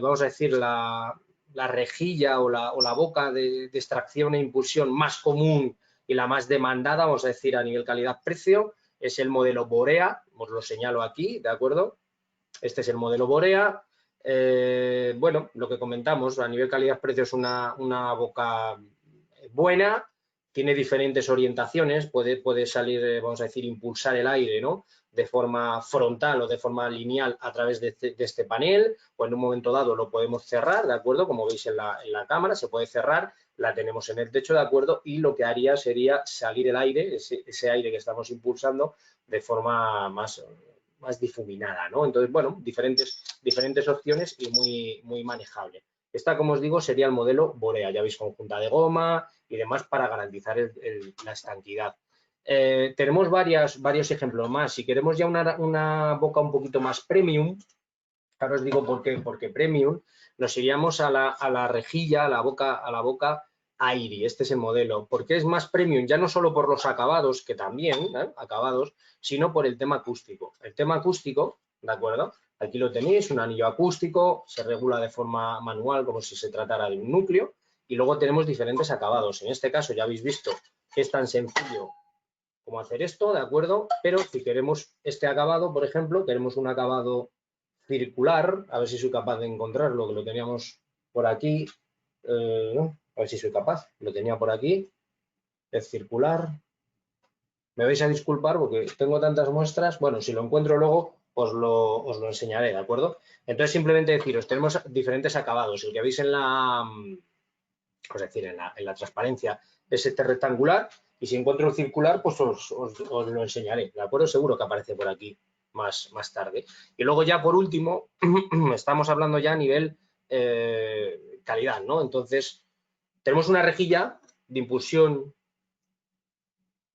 vamos a decir, la rejilla o la boca de extracción e impulsión más común y la más demandada, vamos a decir, a nivel calidad-precio, es el modelo Borea, os lo señalo aquí, ¿de acuerdo? Este es el modelo Borea. Bueno, lo que comentamos, a nivel calidad-precio es una boca buena, tiene diferentes orientaciones, puede salir, vamos a decir, impulsar el aire, ¿no? de forma frontal o de forma lineal a través de este panel, o en un momento dado lo podemos cerrar, ¿de acuerdo? Como veis en la cámara, se puede cerrar, la tenemos en el techo, ¿de acuerdo? Y lo que haría sería salir el aire, ese aire que estamos impulsando, de forma más difuminada, ¿no? Entonces, bueno, diferentes opciones y muy manejable. Esta, como os digo, sería el modelo Borea, ya veis, con junta de goma y demás para garantizar la estanquidad. Tenemos varios ejemplos más. Si queremos ya una boca un poquito más premium, ahora os digo por qué, porque premium, nos iríamos a la rejilla, a la boca Airi. Este es el modelo. ¿Por qué es más premium? Ya no solo por los acabados, que también, acabados, sino por el tema acústico. El tema acústico, ¿de acuerdo? Aquí lo tenéis, un anillo acústico, se regula de forma manual como si se tratara de un núcleo, y luego tenemos diferentes acabados. En este caso ya habéis visto que es tan sencillo como hacer esto, ¿de acuerdo? Pero si queremos este acabado, por ejemplo, queremos un acabado circular, a ver si soy capaz de encontrarlo, que lo teníamos por aquí, a ver si soy capaz, lo tenía por aquí, es circular. Me vais a disculpar porque tengo tantas muestras, bueno, si lo encuentro luego os lo enseñaré, ¿de acuerdo? Entonces simplemente deciros, tenemos diferentes acabados, el que veis en la, es decir, en la transparencia es este rectangular, y si encuentro el circular, pues os lo enseñaré, ¿de acuerdo? Seguro que aparece por aquí más tarde. Y luego ya por último, estamos hablando ya a nivel calidad, ¿no? Entonces, tenemos una rejilla de impulsión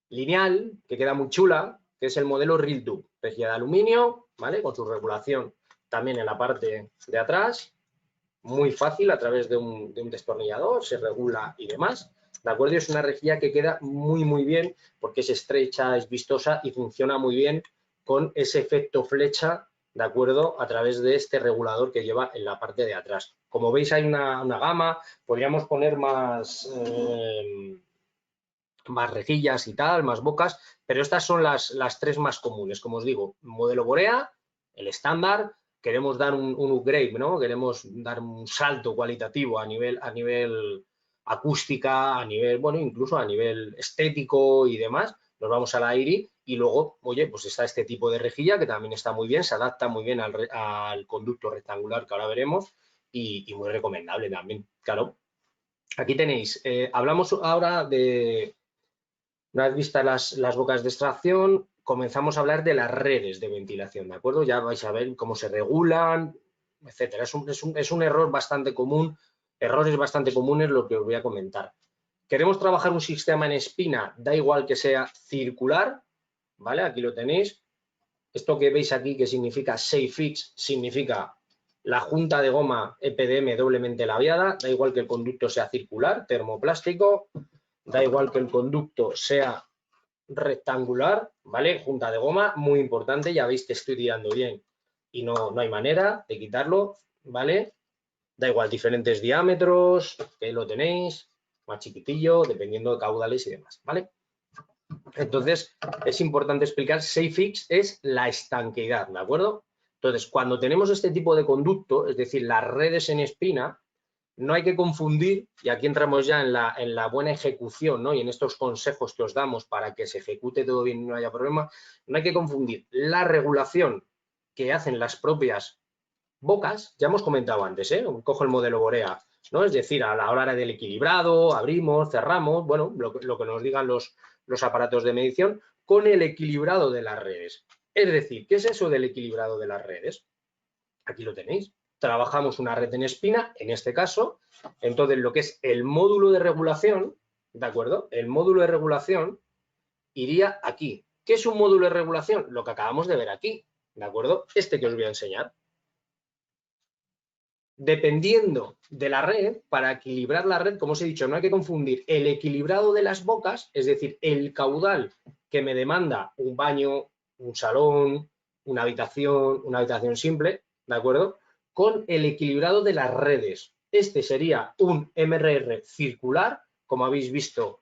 lineal que queda muy chula, que es el modelo Real Tube, rejilla de aluminio, ¿vale? Con su regulación también en la parte de atrás, muy fácil a través de un destornillador, se regula y demás, ¿de acuerdo? Y es una rejilla que queda muy bien porque es estrecha, es vistosa y funciona muy bien con ese efecto flecha, ¿de acuerdo? A través de este regulador que lleva en la parte de atrás. Como veis hay una gama, podríamos poner más rejillas y tal, más bocas, pero estas son las tres más comunes. Como os digo, modelo Borea, el estándar, queremos dar un upgrade, ¿no? Queremos dar un salto cualitativo a nivel acústica, a nivel, bueno, incluso a nivel estético y demás, nos vamos a la Airi y luego, oye, pues está este tipo de rejilla que también está muy bien, se adapta muy bien al conducto rectangular que ahora veremos y muy recomendable también, claro. Aquí tenéis, hablamos ahora de, una vez vistas las bocas de extracción, comenzamos a hablar de las redes de ventilación, ¿de acuerdo? Ya vais a ver cómo se regulan, etcétera. Es un error bastante común, errores bastante comunes lo que os voy a comentar. Queremos trabajar un sistema en espina, da igual que sea circular, ¿vale? Aquí lo tenéis. Esto que veis aquí que significa SafeFix, significa la junta de goma EPDM doblemente labiada, da igual que el conducto sea circular, termoplástico, da igual que el conducto sea rectangular, ¿vale? Junta de goma, muy importante, ya veis que estoy tirando bien y no hay manera de quitarlo, ¿vale? Da igual, diferentes diámetros, que lo tenéis, más chiquitillo, dependiendo de caudales y demás, ¿vale? Entonces, es importante explicar, SafeFix es la estanqueidad, ¿de acuerdo? Entonces, cuando tenemos este tipo de conducto, es decir, las redes en espina, no hay que confundir, y aquí entramos ya en la buena ejecución, ¿no? Y en estos consejos que os damos para que se ejecute todo bien y no haya problema, no hay que confundir la regulación que hacen las propias bocas, ya hemos comentado antes, cojo el modelo Borea, ¿no? Es decir, a la hora del equilibrado, abrimos, cerramos, bueno, lo que nos digan los aparatos de medición, con el equilibrado de las redes. Es decir, ¿qué es eso del equilibrado de las redes? Aquí lo tenéis. Trabajamos una red en espina, en este caso, entonces lo que es el módulo de regulación, ¿de acuerdo? El módulo de regulación iría aquí. ¿Qué es un módulo de regulación? Lo que acabamos de ver aquí, ¿de acuerdo? Este que os voy a enseñar. Dependiendo de la red, para equilibrar la red, como os he dicho, no hay que confundir el equilibrado de las bocas, es decir, el caudal que me demanda un baño, un salón, una habitación simple, ¿de acuerdo? Con el equilibrado de las redes. Este sería un MRR circular, como habéis visto,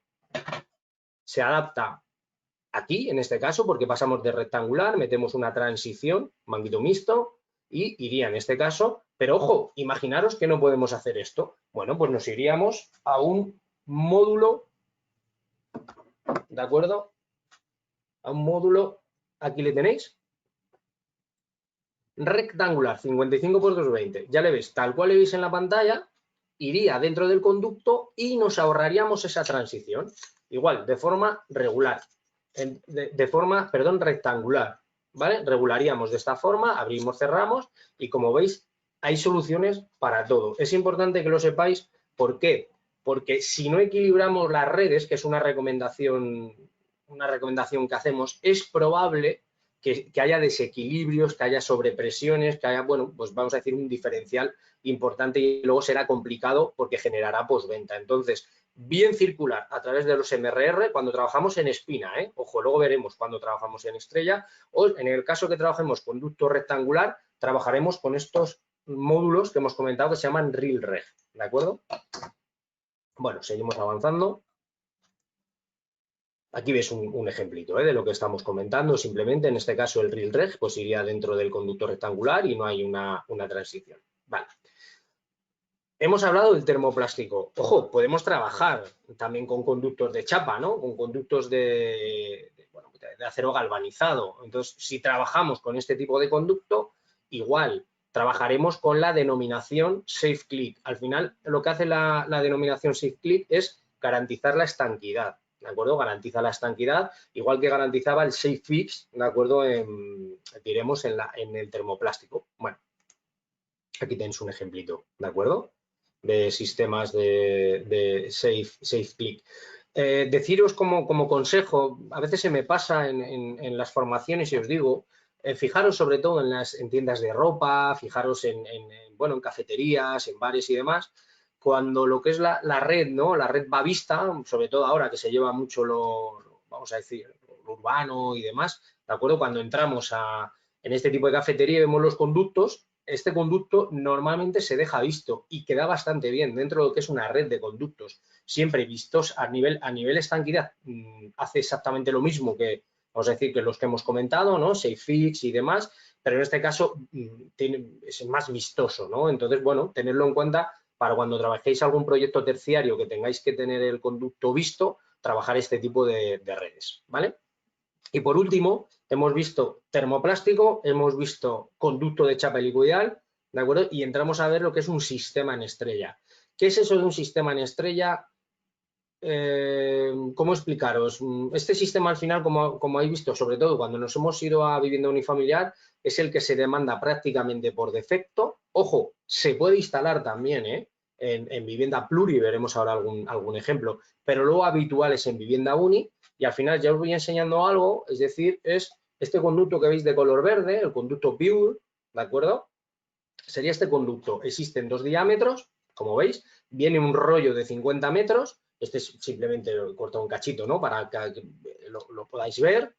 se adapta aquí, en este caso, porque pasamos de rectangular, metemos una transición, manguito mixto, y iría en este caso, pero ojo, imaginaros que no podemos hacer esto. Bueno, pues nos iríamos a un módulo, ¿de acuerdo? A un módulo, aquí le tenéis, rectangular, 55 por 220. Ya le ves, tal cual le veis en la pantalla, iría dentro del conducto y nos ahorraríamos esa transición. Igual, de forma regular, de forma, perdón, rectangular, ¿vale? Regularíamos de esta forma, abrimos, cerramos y como veis, hay soluciones para todo. Es importante que lo sepáis. ¿Por qué? Porque si no equilibramos las redes, que es una recomendación que hacemos, es probable que haya desequilibrios, que haya sobrepresiones, que haya, bueno, pues vamos a decir un diferencial importante y luego será complicado porque generará postventa. Entonces, bien circular a través de los MRR cuando trabajamos en espina, ¿eh? Ojo, luego veremos cuando trabajamos en estrella o en el caso que trabajemos conducto rectangular, trabajaremos con estos módulos que hemos comentado que se llaman RealReg, ¿de acuerdo? Bueno, seguimos avanzando. Aquí ves un ejemplito de lo que estamos comentando. Simplemente, en este caso, el RealReg pues iría dentro del conducto rectangular y no hay una transición. Vale. Hemos hablado del termoplástico. Ojo, podemos trabajar también con conductos de chapa, ¿no? Con conductos de acero galvanizado. Entonces, si trabajamos con este tipo de conducto, igual trabajaremos con la denominación Safe Click. Al final, lo que hace la denominación Safe Click es garantizar la estanquidad, ¿de acuerdo? Garantiza la estanquidad, igual que garantizaba el Safe Fix, ¿de acuerdo? Diremos en el termoplástico. Bueno, aquí tenéis un ejemplito, ¿de acuerdo? De sistemas de safe click. Deciros como consejo, a veces se me pasa en las formaciones y os digo, fijaros sobre todo en tiendas de ropa, fijaros bueno, en cafeterías, en bares y demás, cuando lo que es la red, ¿no? La red va vista, sobre todo ahora que se lleva mucho vamos a decir, lo urbano y demás, ¿de acuerdo? Cuando entramos en este tipo de cafetería y vemos los conductos, este conducto normalmente se deja visto y queda bastante bien dentro de lo que es una red de conductos, siempre vistos a nivel estanquidad. Hace exactamente lo mismo que, vamos a decir, que los que hemos comentado, ¿no? SafeFix y demás, pero en este caso es más vistoso, ¿no? Entonces, bueno, tenerlo en cuenta para cuando trabajéis algún proyecto terciario que tengáis que tener el conducto visto, trabajar este tipo de redes, ¿vale? Y por último, hemos visto termoplástico, hemos visto conducto de chapa helicoidal, ¿de acuerdo? Y entramos a ver lo que es un sistema en estrella. ¿Qué es eso de un sistema en estrella? ¿Cómo explicaros? Este sistema al final, como habéis visto, sobre todo cuando nos hemos ido a vivienda unifamiliar, es el que se demanda prácticamente por defecto. Ojo, se puede instalar también, ¿eh? En vivienda pluri, veremos ahora algún ejemplo, pero lo habitual es en vivienda uni y al final ya os voy enseñando algo, es decir, es este conducto que veis de color verde, el conducto Pure, ¿de acuerdo? Sería este conducto. Existen dos diámetros, como veis, viene un rollo de 50 metros, este es simplemente corto un cachito, ¿no? Para que lo podáis ver.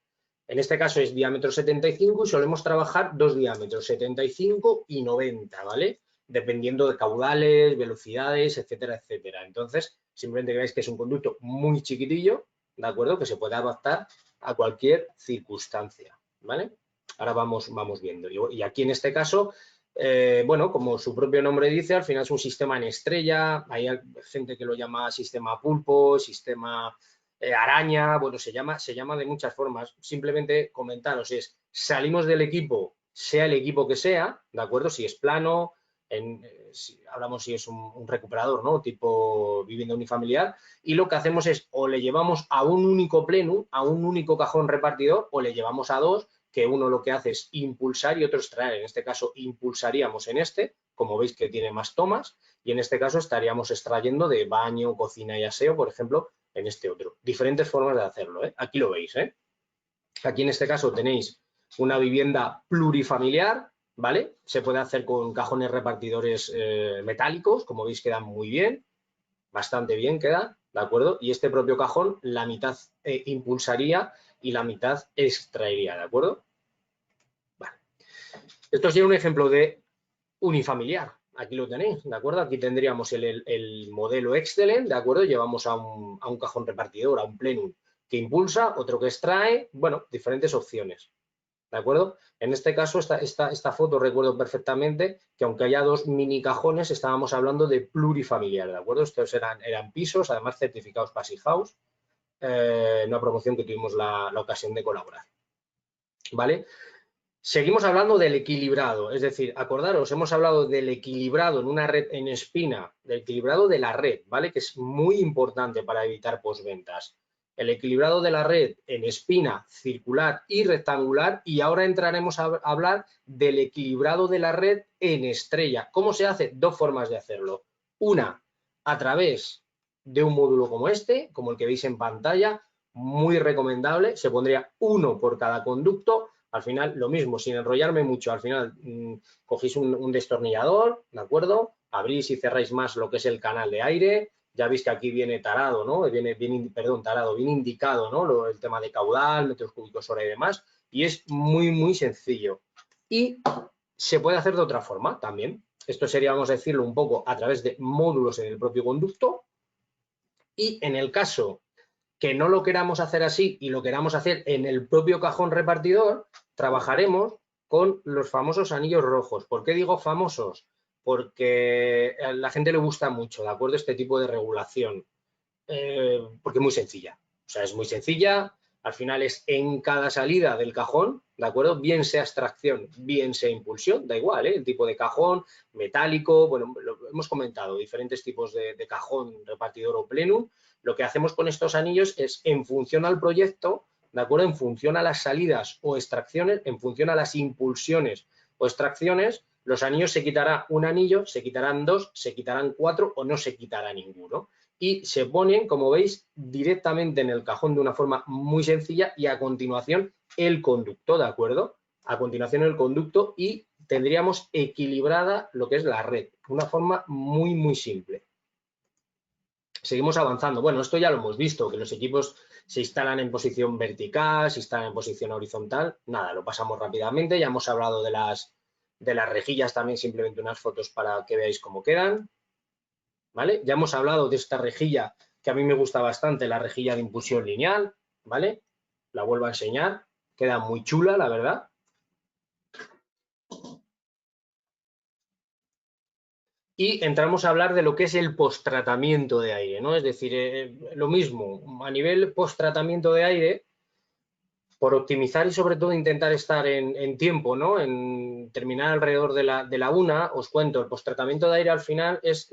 En este caso es diámetro 75 y solemos trabajar dos diámetros, 75 y 90, ¿vale? Dependiendo de caudales, velocidades, etcétera, etcétera. Entonces, simplemente veáis que es un conducto muy chiquitillo, ¿de acuerdo? Que se puede adaptar a cualquier circunstancia, ¿vale? Ahora vamos viendo. Y aquí en este caso, bueno, como su propio nombre dice, al final es un sistema en estrella, hay gente que lo llama sistema pulpo, sistema araña, bueno, se llama de muchas formas. Simplemente comentaros salimos del equipo, sea el equipo que sea, ¿de acuerdo? Si es plano, hablamos si es un recuperador, ¿no? Tipo vivienda unifamiliar, y lo que hacemos es o le llevamos a un único plenum, a un único cajón repartidor, o le llevamos a dos, que uno lo que hace es impulsar y otro extraer. En este caso impulsaríamos en este, como veis que tiene más tomas, y en este caso estaríamos extrayendo de baño, cocina y aseo, por ejemplo, en este otro. Diferentes formas de hacerlo, ¿eh? Aquí lo veis, ¿eh? Aquí en este caso tenéis una vivienda plurifamiliar, ¿vale? Se puede hacer con cajones repartidores metálicos, como veis quedan muy bien, bastante bien queda, ¿de acuerdo? Y este propio cajón, la mitad impulsaría y la mitad extraería, ¿de acuerdo? Vale. Esto sería un ejemplo de unifamiliar. Aquí lo tenéis, ¿de acuerdo? Aquí tendríamos el modelo Excellent, ¿de acuerdo? Llevamos a un cajón repartidor, a un plenum que impulsa, otro que extrae, bueno, diferentes opciones, ¿de acuerdo? En este caso, esta foto recuerdo perfectamente que aunque haya dos mini cajones, estábamos hablando de plurifamiliar, ¿de acuerdo? Estos eran pisos, además certificados Passive House, una promoción que tuvimos la ocasión de colaborar, ¿vale? Seguimos hablando del equilibrado, es decir, acordaros, hemos hablado del equilibrado en una red en espina, del equilibrado de la red, ¿vale? Que es muy importante para evitar posventas. El equilibrado de la red en espina, circular y rectangular, y ahora entraremos a hablar del equilibrado de la red en estrella. ¿Cómo se hace? Dos formas de hacerlo. Una, a través de un módulo como este, como el que veis en pantalla, muy recomendable, se pondría uno por cada conducto. Al final, lo mismo, sin enrollarme mucho, al final cogéis un destornillador, ¿de acuerdo? Abrís y cerráis más lo que es el canal de aire. Ya veis que aquí viene tarado, ¿no? Tarado, viene indicado, ¿no? El tema de caudal, metros cúbicos hora y demás. Y es muy, muy sencillo. Y se puede hacer de otra forma también. Esto sería, vamos a decirlo, un poco a través de módulos en el propio conducto. Y en el caso que no lo queramos hacer así y lo queramos hacer en el propio cajón repartidor, trabajaremos con los famosos anillos rojos. ¿Por qué digo famosos? Porque a la gente le gusta mucho, ¿de acuerdo? Este tipo de regulación, porque es muy sencilla. O sea, es muy sencilla, al final es en cada salida del cajón, ¿de acuerdo? Bien sea extracción, bien sea impulsión, da igual, ¿eh? El tipo de cajón, metálico, bueno, lo hemos comentado, diferentes tipos de cajón repartidor o plenum. Lo que hacemos con estos anillos es, en función al proyecto, ¿de acuerdo? En función a las salidas o extracciones, en función a las impulsiones o extracciones, los anillos se quitará un anillo, se quitarán dos, se quitarán cuatro o no se quitará ninguno. Y se ponen, como veis, directamente en el cajón de una forma muy sencilla y a continuación el conducto, ¿de acuerdo? A continuación el conducto y tendríamos equilibrada lo que es la red, de una forma muy, muy simple. Seguimos avanzando. Bueno, esto ya lo hemos visto, que los equipos se instalan en posición vertical, se instalan en posición horizontal. Nada, lo pasamos rápidamente. Ya hemos hablado de las rejillas también, simplemente unas fotos para que veáis cómo quedan. ¿Vale? Ya hemos hablado de esta rejilla que a mí me gusta bastante, la rejilla de impulsión lineal, ¿vale? La vuelvo a enseñar, queda muy chula, la verdad. Y entramos a hablar de lo que es el post-tratamiento de aire, ¿no? Es decir, lo mismo, a nivel post-tratamiento de aire, por optimizar y sobre todo intentar estar en tiempo, ¿no? En terminar alrededor de la una, os cuento, el post-tratamiento de aire al final es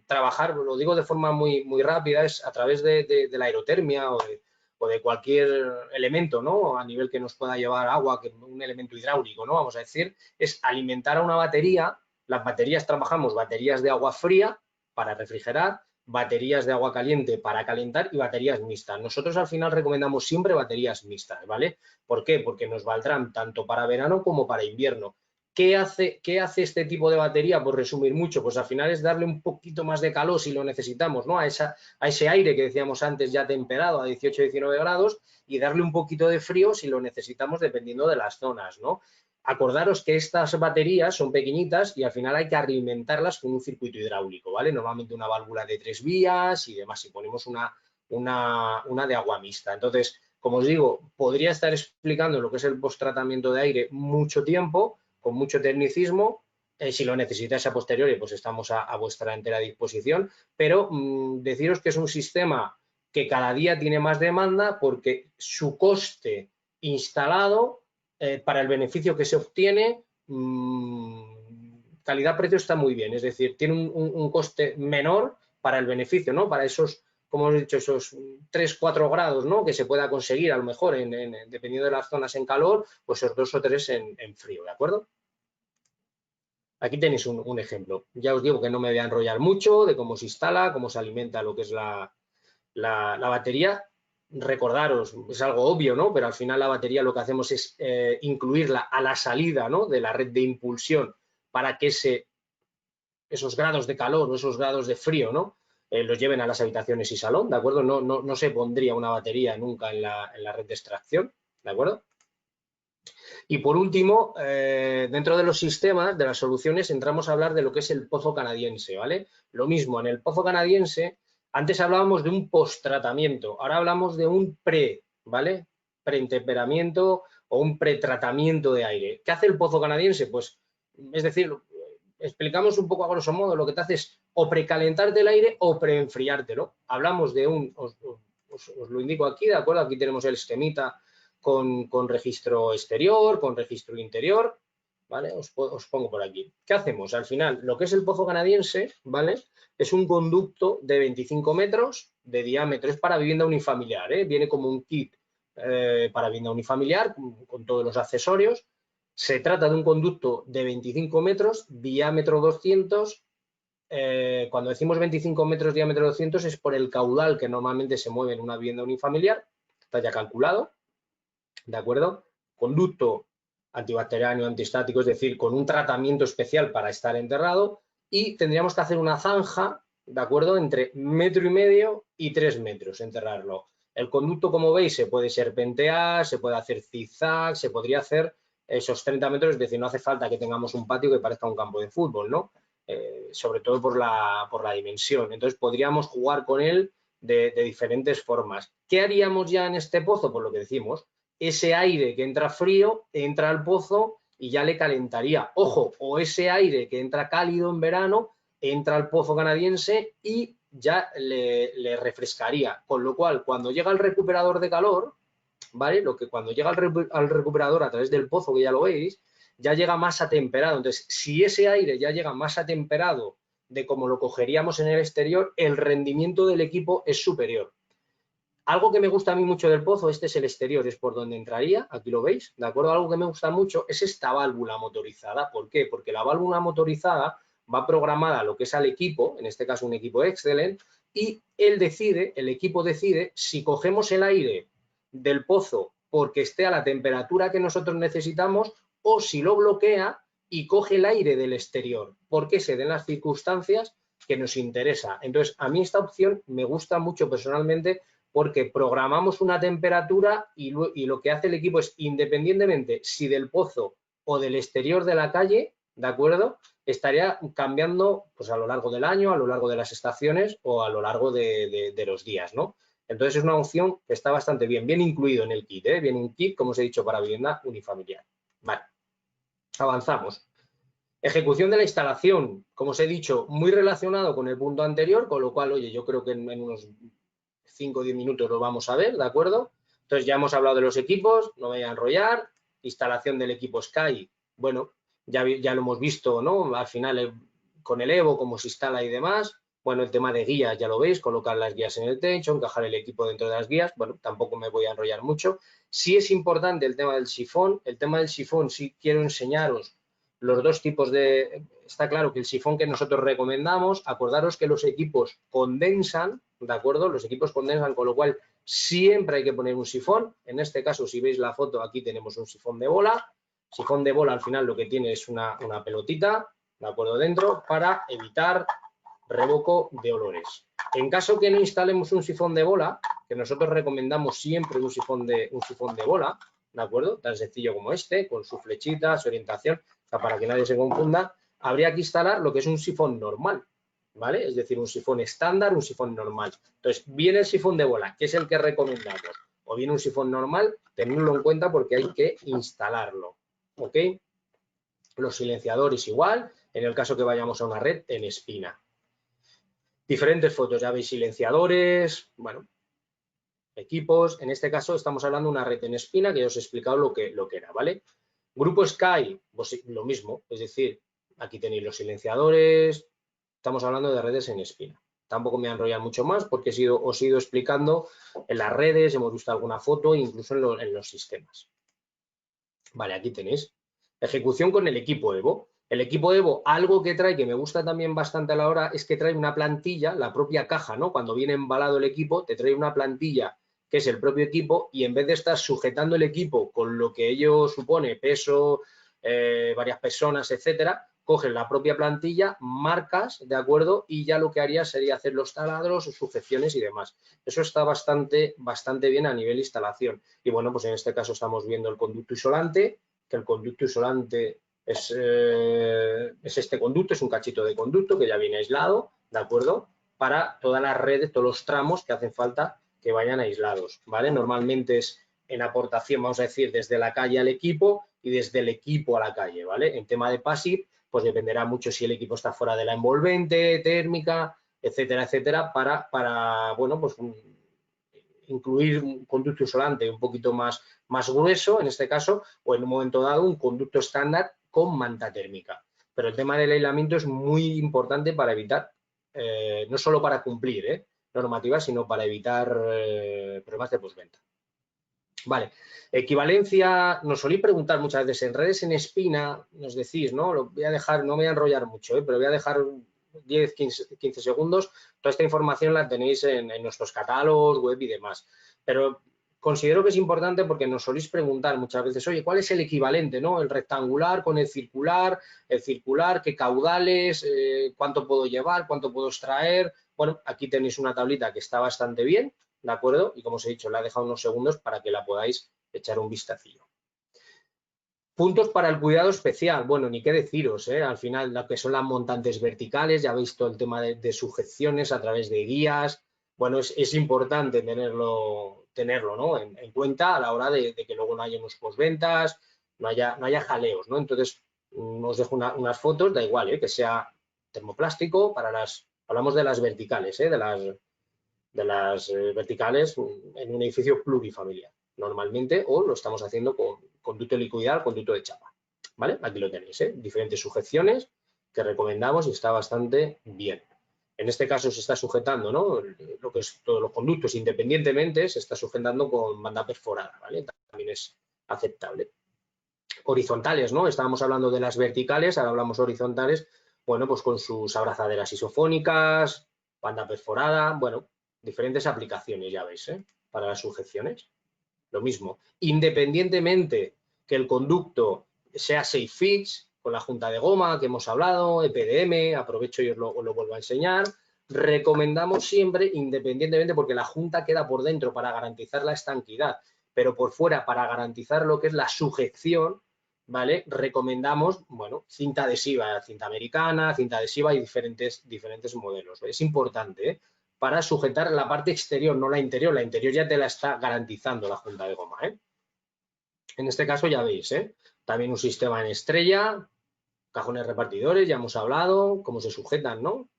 trabajar, lo digo de forma muy, muy rápida, es a través de la aerotermia o de cualquier elemento, ¿no? A nivel que nos pueda llevar agua, que un elemento hidráulico, ¿no? Vamos a decir, es alimentar a una batería. Las baterías trabajamos baterías de agua fría para refrigerar, baterías de agua caliente para calentar y baterías mixtas. Nosotros al final recomendamos siempre baterías mixtas, ¿vale? ¿Por qué? Porque nos valdrán tanto para verano como para invierno. ¿Qué hace este tipo de batería? Por resumir mucho, pues al final es darle un poquito más de calor si lo necesitamos, ¿no? A ese aire que decíamos antes ya temperado a 18-19 grados y darle un poquito de frío si lo necesitamos dependiendo de las zonas, ¿no? Acordaros que estas baterías son pequeñitas y al final hay que alimentarlas con un circuito hidráulico, ¿vale? Normalmente una válvula de 3 vías y demás, si ponemos una de agua mixta. Entonces, como os digo, podría estar explicando lo que es el post-tratamiento de aire mucho tiempo, con mucho tecnicismo. Si lo necesitáis a posteriori, pues estamos a vuestra entera disposición, pero deciros que es un sistema que cada día tiene más demanda porque su coste instalado para el beneficio que se obtiene, calidad-precio está muy bien, es decir, tiene un coste menor para el beneficio, ¿no? Para esos, como hemos dicho, esos 3-4 grados, ¿no? Que se pueda conseguir a lo mejor, dependiendo de las zonas en calor, pues esos 2 o 3 en frío, ¿de acuerdo? Aquí tenéis un ejemplo. Ya os digo que no me voy a enrollar mucho de cómo se instala, cómo se alimenta lo que es la batería. Recordaros, es algo obvio, ¿no? Pero al final la batería lo que hacemos es incluirla a la salida, ¿no? De la red de impulsión para que esos grados de calor o esos grados de frío, ¿no? Los lleven a las habitaciones y salón, ¿de acuerdo? No se pondría una batería nunca en la red de extracción, ¿de acuerdo? Y por último, dentro de los sistemas, de las soluciones, entramos a hablar de lo que es el pozo canadiense, ¿vale? Lo mismo, en el pozo canadiense, antes hablábamos de un post-tratamiento, ahora hablamos de un pre, ¿vale? Pretemperamiento o un pretratamiento de aire. ¿Qué hace el pozo canadiense? Pues, es decir, explicamos un poco a grosso modo, lo que te hace es o precalentarte el aire o preenfriártelo. Hablamos de os lo indico aquí, ¿de acuerdo? Aquí tenemos el esquemita con registro exterior, con registro interior, ¿vale? Os pongo por aquí. ¿Qué hacemos? Al final, lo que es el pozo canadiense, ¿vale? Es un conducto de 25 metros de diámetro, es para vivienda unifamiliar, ¿eh? Viene como un kit para vivienda unifamiliar con todos los accesorios. Se trata de un conducto de 25 metros, diámetro 200. Cuando decimos 25 metros, diámetro 200, es por el caudal que normalmente se mueve en una vivienda unifamiliar, está ya calculado, ¿de acuerdo? Conducto antibacteriano, antiestático, es decir, con un tratamiento especial para estar enterrado, y tendríamos que hacer una zanja, ¿de acuerdo?, entre 1,5 metros y 3 metros, enterrarlo. El conducto, como veis, se puede serpentear, se puede hacer zigzag, se podría hacer esos 30 metros, es decir, no hace falta que tengamos un patio que parezca un campo de fútbol, ¿no? Sobre todo por la dimensión. Entonces, podríamos jugar con él de diferentes formas. ¿Qué haríamos ya en este pozo? Pues lo que decimos, ese aire que entra frío entra al pozo y ya le calentaría. Ojo, o ese aire que entra cálido en verano entra al pozo canadiense y ya le refrescaría. Con lo cual, cuando llega el recuperador de calor, ¿vale? Cuando llega al recuperador a través del pozo, que ya lo veis, ya llega más atemperado. Entonces, si ese aire ya llega más atemperado de como lo cogeríamos en el exterior, el rendimiento del equipo es superior. Algo que me gusta a mí mucho del pozo, este es el exterior, es por donde entraría, aquí lo veis, ¿de acuerdo? Algo que me gusta mucho es esta válvula motorizada. ¿Por qué? Porque la válvula motorizada va programada a lo que es al equipo, en este caso un equipo Excellent, y el equipo decide si cogemos el aire del pozo porque esté a la temperatura que nosotros necesitamos o si lo bloquea y coge el aire del exterior, porque se den las circunstancias que nos interesa. Entonces, a mí esta opción me gusta mucho personalmente porque programamos una temperatura y lo que hace el equipo es, independientemente si del pozo o del exterior de la calle, ¿de acuerdo?, estaría cambiando pues a lo largo del año, a lo largo de las estaciones o a lo largo de los días, ¿no? Entonces es una opción que está bastante bien incluido en el kit, ¿eh? Viene un kit, como os he dicho, para vivienda unifamiliar. Vale, avanzamos. Ejecución de la instalación, como os he dicho, muy relacionado con el punto anterior, con lo cual, oye, yo creo que en unos 5 o 10 minutos lo vamos a ver, ¿de acuerdo? Entonces ya hemos hablado de los equipos, no me voy a enrollar. Instalación del equipo Sky, bueno, ya lo hemos visto, ¿no? Al final con el Evo, cómo se instala y demás. Bueno, el tema de guías, ya lo veis, colocar las guías en el techo, encajar el equipo dentro de las guías. Bueno, tampoco me voy a enrollar mucho. Sí es importante el tema del sifón. El tema del sifón, sí quiero enseñaros los dos tipos de... Está claro que el sifón que nosotros recomendamos, acordaros que los equipos condensan, ¿de acuerdo? Los equipos condensan, con lo cual siempre hay que poner un sifón. En este caso, si veis la foto, aquí tenemos un sifón de bola. Sifón de bola, al final, lo que tiene es una pelotita, ¿de acuerdo? Dentro, para evitar revoco de olores. En caso que no instalemos un sifón de bola, que nosotros recomendamos siempre un sifón de bola, ¿de acuerdo? Tan sencillo como este, con su flechita, su orientación, o sea, para que nadie se confunda, habría que instalar lo que es un sifón normal, ¿vale? Es decir, un sifón estándar, un sifón normal. Entonces, viene el sifón de bola, que es el que recomendamos, o viene un sifón normal, tenedlo en cuenta porque hay que instalarlo, ¿ok? Los silenciadores igual, en el caso que vayamos a una red en espina. Diferentes fotos, ya veis silenciadores, bueno, equipos. En este caso estamos hablando de una red en espina que ya os he explicado lo que era, ¿vale? Grupo Sky, pues lo mismo, es decir, aquí tenéis los silenciadores, estamos hablando de redes en espina. Tampoco me voy a enrollar mucho más porque os he ido explicando en las redes, hemos visto alguna foto, incluso en los sistemas. Vale, aquí tenéis. Ejecución con el equipo Evo. El equipo Evo, algo que trae, que me gusta también bastante a la hora, es que trae una plantilla, la propia caja, ¿no? Cuando viene embalado el equipo, te trae una plantilla que es el propio equipo, y en vez de estar sujetando el equipo con lo que ello supone, peso, varias personas, etcétera, coges la propia plantilla, marcas, ¿de acuerdo? Y ya lo que harías sería hacer los taladros, sujeciones y demás. Eso está bastante bien a nivel instalación. Y bueno, pues en este caso estamos viendo el conducto isolante, que el conducto isolante es este conducto, es un cachito de conducto que ya viene aislado, ¿de acuerdo? Para todas las redes, todos los tramos que hacen falta que vayan aislados, ¿vale? Normalmente es en aportación, vamos a decir, desde la calle al equipo y desde el equipo a la calle, ¿vale? En tema de PASIV, pues dependerá mucho si el equipo está fuera de la envolvente, térmica, etcétera, etcétera, para bueno, pues incluir un conducto isolante un poquito más grueso, en este caso, o en un momento dado un conducto estándar con manta térmica. Pero el tema del aislamiento es muy importante para evitar, no solo para cumplir normativas, sino para evitar problemas de postventa. Vale, equivalencia, nos solís preguntar muchas veces en redes en espina, nos decís, ¿no? Lo voy a dejar, no me voy a enrollar mucho, pero voy a dejar 10, 15 segundos. Toda esta información la tenéis en nuestros catálogos, web y demás. Pero considero que es importante porque nos solís preguntar muchas veces, oye, ¿cuál es el equivalente, ¿no? El rectangular con el circular, qué caudales, cuánto puedo llevar, cuánto puedo extraer. Bueno, aquí tenéis una tablita que está bastante bien, ¿de acuerdo? Y como os he dicho, la he dejado unos segundos para que la podáis echar un vistacillo. Puntos para el cuidado especial. Bueno, ni qué deciros, al final lo que son las montantes verticales, ya habéis todo el tema de sujeciones a través de guías. Bueno, es importante tenerlo ¿no? en cuenta a la hora de que luego no haya unos postventas, no haya jaleos, ¿no? Entonces, os dejo unas fotos, da igual, que sea termoplástico, hablamos de las verticales, de las verticales en un edificio plurifamiliar, normalmente, o lo estamos haciendo con conducto helicoidal, conducto de chapa, ¿vale? Aquí lo tenéis, diferentes sujeciones que recomendamos y está bastante bien. En este caso se está sujetando, ¿no? Lo que es todos los conductos, independientemente, se está sujetando con banda perforada, ¿vale? También es aceptable. Horizontales, ¿no? Estábamos hablando de las verticales, ahora hablamos horizontales, bueno, pues con sus abrazaderas isofónicas, banda perforada, bueno, diferentes aplicaciones, ya veis, para las sujeciones. Lo mismo, independientemente que el conducto sea 6 fits, con la junta de goma que hemos hablado, EPDM, aprovecho y os lo vuelvo a enseñar, recomendamos siempre, independientemente, porque la junta queda por dentro para garantizar la estanquidad, pero por fuera para garantizar lo que es la sujeción, ¿vale? Recomendamos, bueno, cinta adhesiva, cinta americana, cinta adhesiva y diferentes modelos. Es importante, para sujetar la parte exterior, no la interior ya te la está garantizando la junta de goma, En este caso ya veis, también un sistema en estrella, cajones repartidores, ya hemos hablado, cómo se sujetan, ¿no?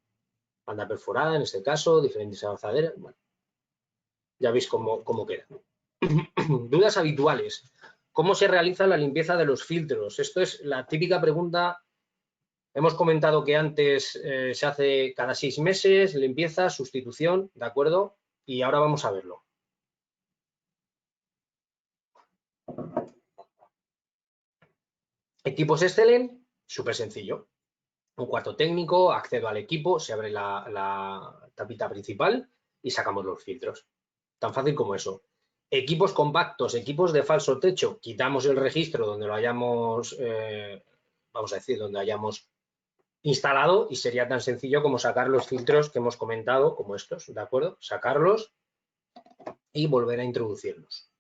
Banda perforada en este caso, diferentes abrazaderas, bueno, ya veis cómo queda. Dudas habituales. ¿Cómo se realiza la limpieza de los filtros? Esto es la típica pregunta. Hemos comentado que antes se hace cada 6 meses, limpieza, sustitución, ¿de acuerdo? Y ahora vamos a verlo. Equipos Excelent, súper sencillo. Un cuarto técnico, accedo al equipo, se abre la tapita principal y sacamos los filtros. Tan fácil como eso. Equipos compactos, equipos de falso techo, quitamos el registro donde lo hayamos, vamos a decir, donde hayamos instalado y sería tan sencillo como sacar los filtros que hemos comentado, como estos, ¿de acuerdo? Sacarlos y volver a introducirlos.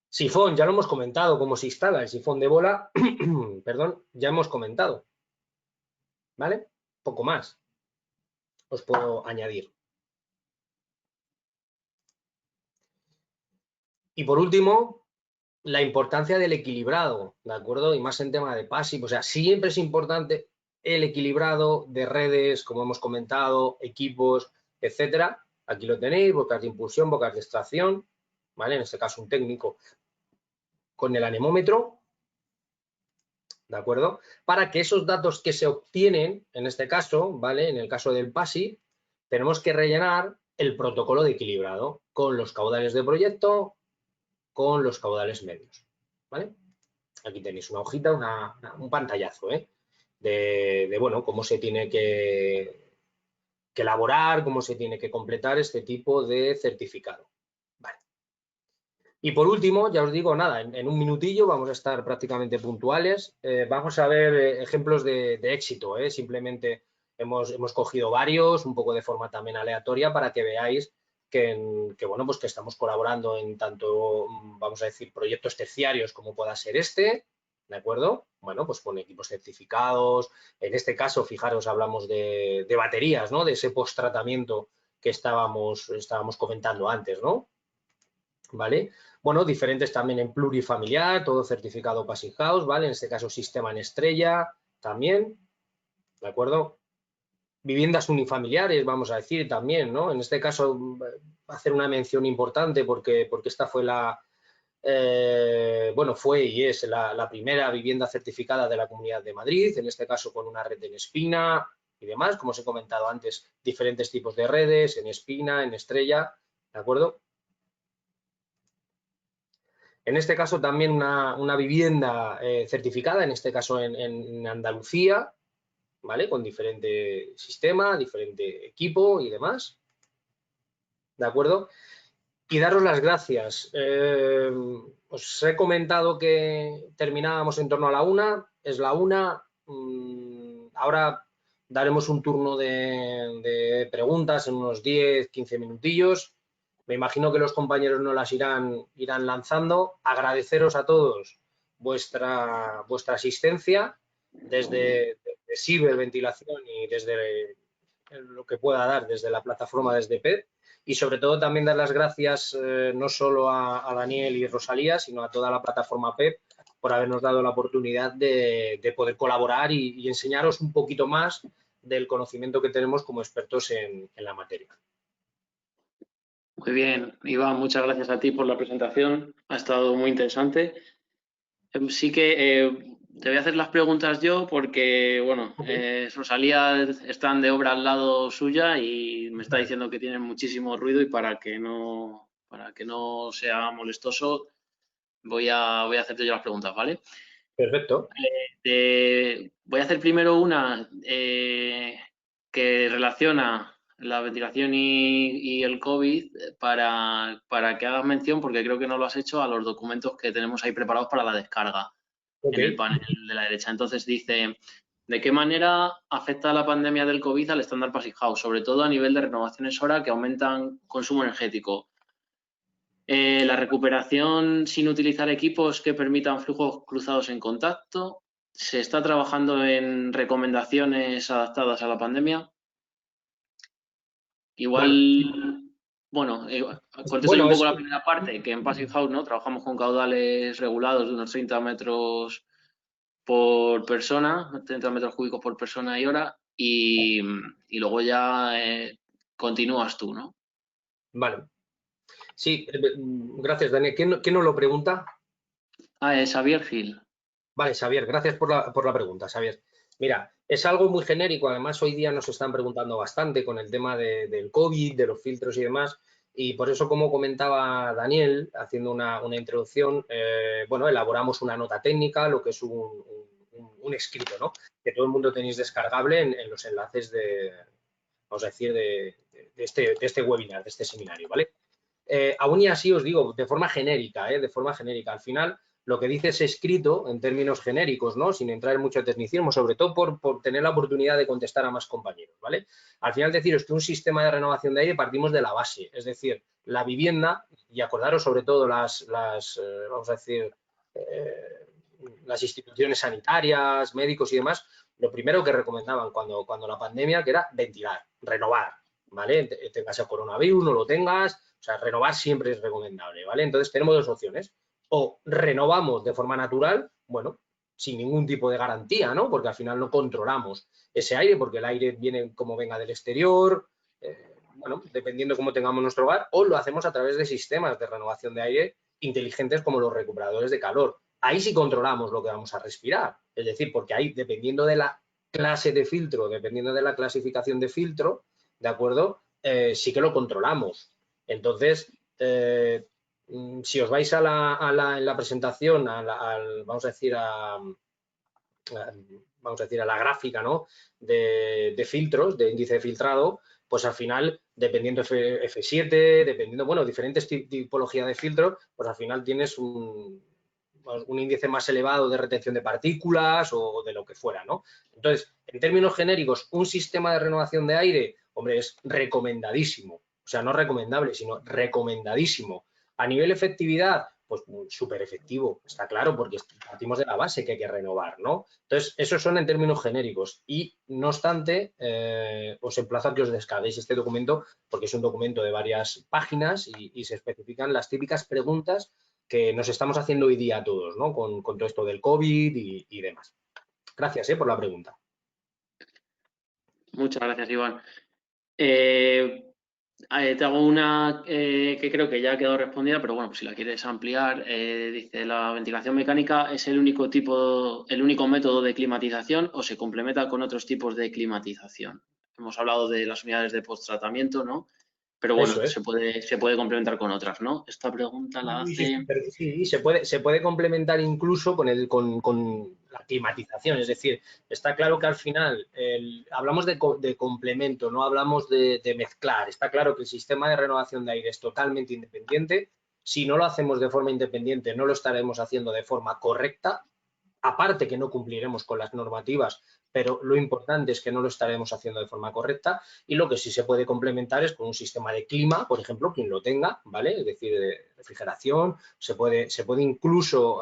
Sifón, ya lo hemos comentado, cómo se instala el sifón de bola, perdón, ya hemos comentado, ¿vale? Poco más os puedo añadir. Y por último, la importancia del equilibrado, ¿de acuerdo? Y más en tema de passive, o sea, siempre es importante el equilibrado de redes, como hemos comentado, equipos, etcétera. Aquí lo tenéis, bocas de impulsión, bocas de extracción, ¿vale? En este caso un técnico con el anemómetro, ¿de acuerdo? Para que esos datos que se obtienen, en este caso, ¿vale? En el caso del PASI, tenemos que rellenar el protocolo de equilibrado con los caudales de proyecto, con los caudales medios, ¿vale? Aquí tenéis una hojita, un pantallazo, de bueno, cómo se tiene que elaborar, cómo se tiene que completar este tipo de certificado. Vale. Y por último, ya os digo, nada, en un minutillo vamos a estar prácticamente puntuales. Vamos a ver ejemplos de éxito. Simplemente hemos cogido varios, un poco de forma también aleatoria, para que veáis que bueno, pues que estamos colaborando en tanto, vamos a decir, proyectos terciarios como pueda ser este, ¿de acuerdo? Bueno, pues con equipos certificados. En este caso, fijaros, hablamos de baterías, ¿no? De ese post-tratamiento que estábamos comentando antes, ¿no? ¿Vale? Bueno, diferentes también en plurifamiliar, todo certificado Passing House, ¿vale? En este caso sistema en estrella también, ¿de acuerdo? viviendas unifamiliares, vamos a decir también, ¿no? En este caso, hacer una mención importante porque esta fue bueno, fue y es la primera vivienda certificada de la Comunidad de Madrid, en este caso con una red en espina y demás, como os he comentado antes, diferentes tipos de redes, en espina, en estrella, ¿de acuerdo? En este caso también una vivienda certificada, en este caso en Andalucía, ¿vale? Con diferente sistema, diferente equipo y demás, ¿de acuerdo? Y daros las gracias. Os he comentado que terminábamos en torno a la 1, es la 1. Ahora daremos un turno de preguntas en unos 10, 15 minutillos. Me imagino que los compañeros nos las irán lanzando. Agradeceros a todos vuestra asistencia desde ciberventilación y desde lo que pueda dar desde la plataforma desde PED. Y sobre todo también dar las gracias no solo a Daniel y Rosalía, sino a toda la plataforma PEP por habernos dado la oportunidad de poder colaborar y enseñaros un poquito más del conocimiento que tenemos como expertos en la materia. Muy bien, Iván, muchas gracias a ti por la presentación. Ha estado muy interesante. Sí que te voy a hacer las preguntas yo porque, bueno, Rosalía están de obra al lado suya y me está diciendo que tienen muchísimo ruido y para que no sea molestoso voy a hacerte yo las preguntas, ¿vale? Perfecto. Voy a hacer primero una que relaciona la ventilación y el COVID para que hagas mención, porque creo que no lo has hecho, a los documentos que tenemos ahí preparados para la descarga en el panel de la derecha. Entonces dice, ¿de qué manera afecta la pandemia del COVID al Standard Passive House? Sobre todo a nivel de renovaciones hora que aumentan consumo energético. La recuperación sin utilizar equipos que permitan flujos cruzados en contacto. Se está trabajando en recomendaciones adaptadas a la pandemia. Igual, bueno, contesto yo un poco la primera parte, que en Passive House, ¿no? Trabajamos con caudales regulados de unos 30 metros por persona, 30 metros cúbicos por persona y hora, y luego ya continúas tú, ¿no? Vale. Sí, gracias, Daniel. ¿Quién nos lo pregunta? Es Xavier Gil. Vale, Xavier, gracias por la pregunta, Xavier. Mira, es algo muy genérico, además hoy día nos están preguntando bastante con el tema del COVID, de los filtros y demás, y por eso, como comentaba Daniel, haciendo una introducción, bueno, elaboramos una nota técnica, lo que es un escrito, ¿no? Que todo el mundo tenéis descargable en los enlaces vamos a decir, de este webinar, de este seminario, ¿vale? Aún y así os digo, de forma genérica, al final lo que dice es escrito en términos genéricos, ¿no? Sin entrar en mucho tecnicismo, sobre todo por tener la oportunidad de contestar a más compañeros, ¿vale? Al final deciros que un sistema de renovación de aire partimos de la base, es decir, la vivienda, y acordaros sobre todo vamos a decir, las instituciones sanitarias, médicos y demás, lo primero que recomendaban cuando la pandemia, que era ventilar, renovar, ¿vale? Tengas el coronavirus, no lo tengas, o sea, renovar siempre es recomendable, ¿vale? Entonces tenemos dos opciones. O renovamos de forma natural, bueno, sin ningún tipo de garantía, ¿no? Porque al final no controlamos ese aire, porque el aire viene como venga del exterior, bueno, dependiendo cómo tengamos nuestro hogar, o lo hacemos a través de sistemas de renovación de aire inteligentes como los recuperadores de calor. Ahí sí controlamos lo que vamos a respirar, es decir, porque ahí, dependiendo de la clase de filtro, dependiendo de la clasificación de filtro, ¿de acuerdo? Sí que lo controlamos. Entonces, si os vais en la presentación, vamos a decir a la gráfica, ¿no? de filtros, de índice de filtrado, pues al final, dependiendo F7, dependiendo, bueno, diferentes tipologías de filtros, pues al final tienes un índice más elevado de retención de partículas o de lo que fuera, ¿no? Entonces, en términos genéricos, un sistema de renovación de aire, hombre, es recomendadísimo. O sea, no recomendable, sino recomendadísimo. A nivel efectividad, pues súper efectivo, está claro, porque partimos de la base que hay que renovar, ¿no? Entonces, esos son en términos genéricos y, no obstante, os emplazo a que os descarguéis este documento porque es un documento de varias páginas y se especifican las típicas preguntas que nos estamos haciendo hoy día todos, ¿no? Con todo esto del COVID y demás. Gracias por la pregunta. Muchas gracias, Iván. Te hago una que creo que ya ha quedado respondida, pero bueno, pues si la quieres ampliar, dice, ¿la ventilación mecánica es el único método de climatización o se complementa con otros tipos de climatización? Hemos hablado de las unidades de posttratamiento, ¿no? Pero Eso bueno, es. se puede complementar con otras, ¿no? Esta pregunta la Sí, sí, hace... sí, se puede complementar incluso con la climatización. Es decir, está claro que al final hablamos de complemento, no hablamos de mezclar. Está claro que el sistema de renovación de aire es totalmente independiente. Si no lo hacemos de forma independiente, no lo estaremos haciendo de forma correcta. Aparte que no cumpliremos con las normativas, pero lo importante es que no lo estaremos haciendo de forma correcta, y lo que sí se puede complementar es con un sistema de clima, por ejemplo, quien lo tenga, ¿vale? Es decir, de refrigeración, se puede incluso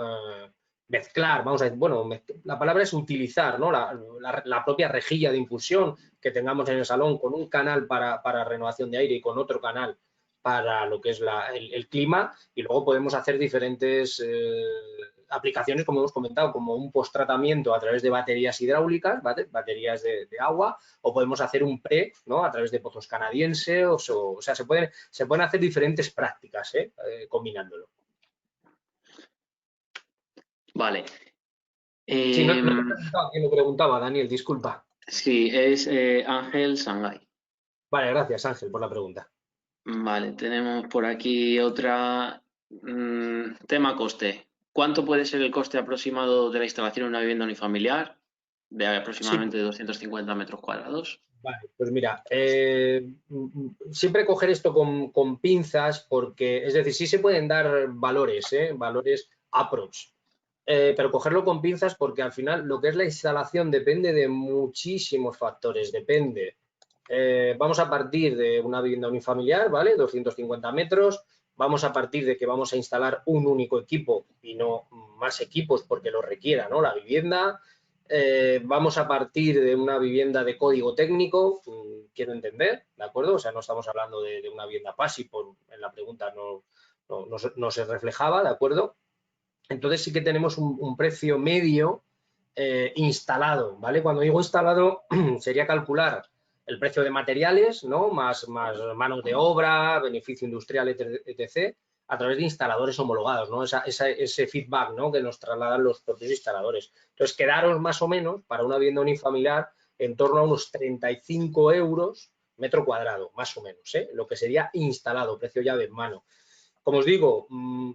mezclar, vamos a decir, bueno, la palabra es utilizar, ¿no? La propia rejilla de impulsión que tengamos en el salón con un canal para renovación de aire y con otro canal para lo que es el clima, y luego podemos hacer diferentes aplicaciones, como hemos comentado, como un post-tratamiento a través de baterías hidráulicas, ¿vale? Baterías de agua, o podemos hacer un pre, ¿no? A través de pozos canadienses, o sea, se pueden hacer diferentes prácticas, combinándolo. Vale. Sí, no, no te he Em, preguntado quién lo preguntaba, Daniel, disculpa. sí, es Ángel Sangay. Vale, gracias Ángel por la pregunta. Vale, tenemos por aquí otra. Tema coste. ¿Cuánto puede ser el coste aproximado de la instalación de una vivienda unifamiliar de Sí, aproximadamente 250 metros cuadrados? vale, pues mira, siempre coger esto con pinzas, porque, es decir, sí se pueden dar valores, valores aprox, pero cogerlo con pinzas, porque al final lo que es la instalación depende de muchísimos factores, depende. Vamos a partir de una vivienda unifamiliar, ¿vale? 250 metros, vamos a partir de que vamos a instalar un único equipo y no más equipos porque lo requiera, ¿no? La vivienda. Vamos a partir de una vivienda de código técnico, quiero entender, ¿de acuerdo? O sea, no estamos hablando de una vivienda PASI, en la pregunta no se reflejaba, ¿de acuerdo? Entonces sí que tenemos un precio medio instalado, ¿vale? Cuando digo instalado, sería calcular el precio de materiales, ¿no? Más manos de obra, beneficio industrial, etc., a través de instaladores homologados, ¿no? Ese feedback, ¿no? Que nos trasladan los propios instaladores. Entonces, quedaros más o menos para una vivienda unifamiliar en torno a unos 35 euros metro cuadrado, más o menos, ¿eh? Lo que sería instalado, precio llave en mano. Como os digo,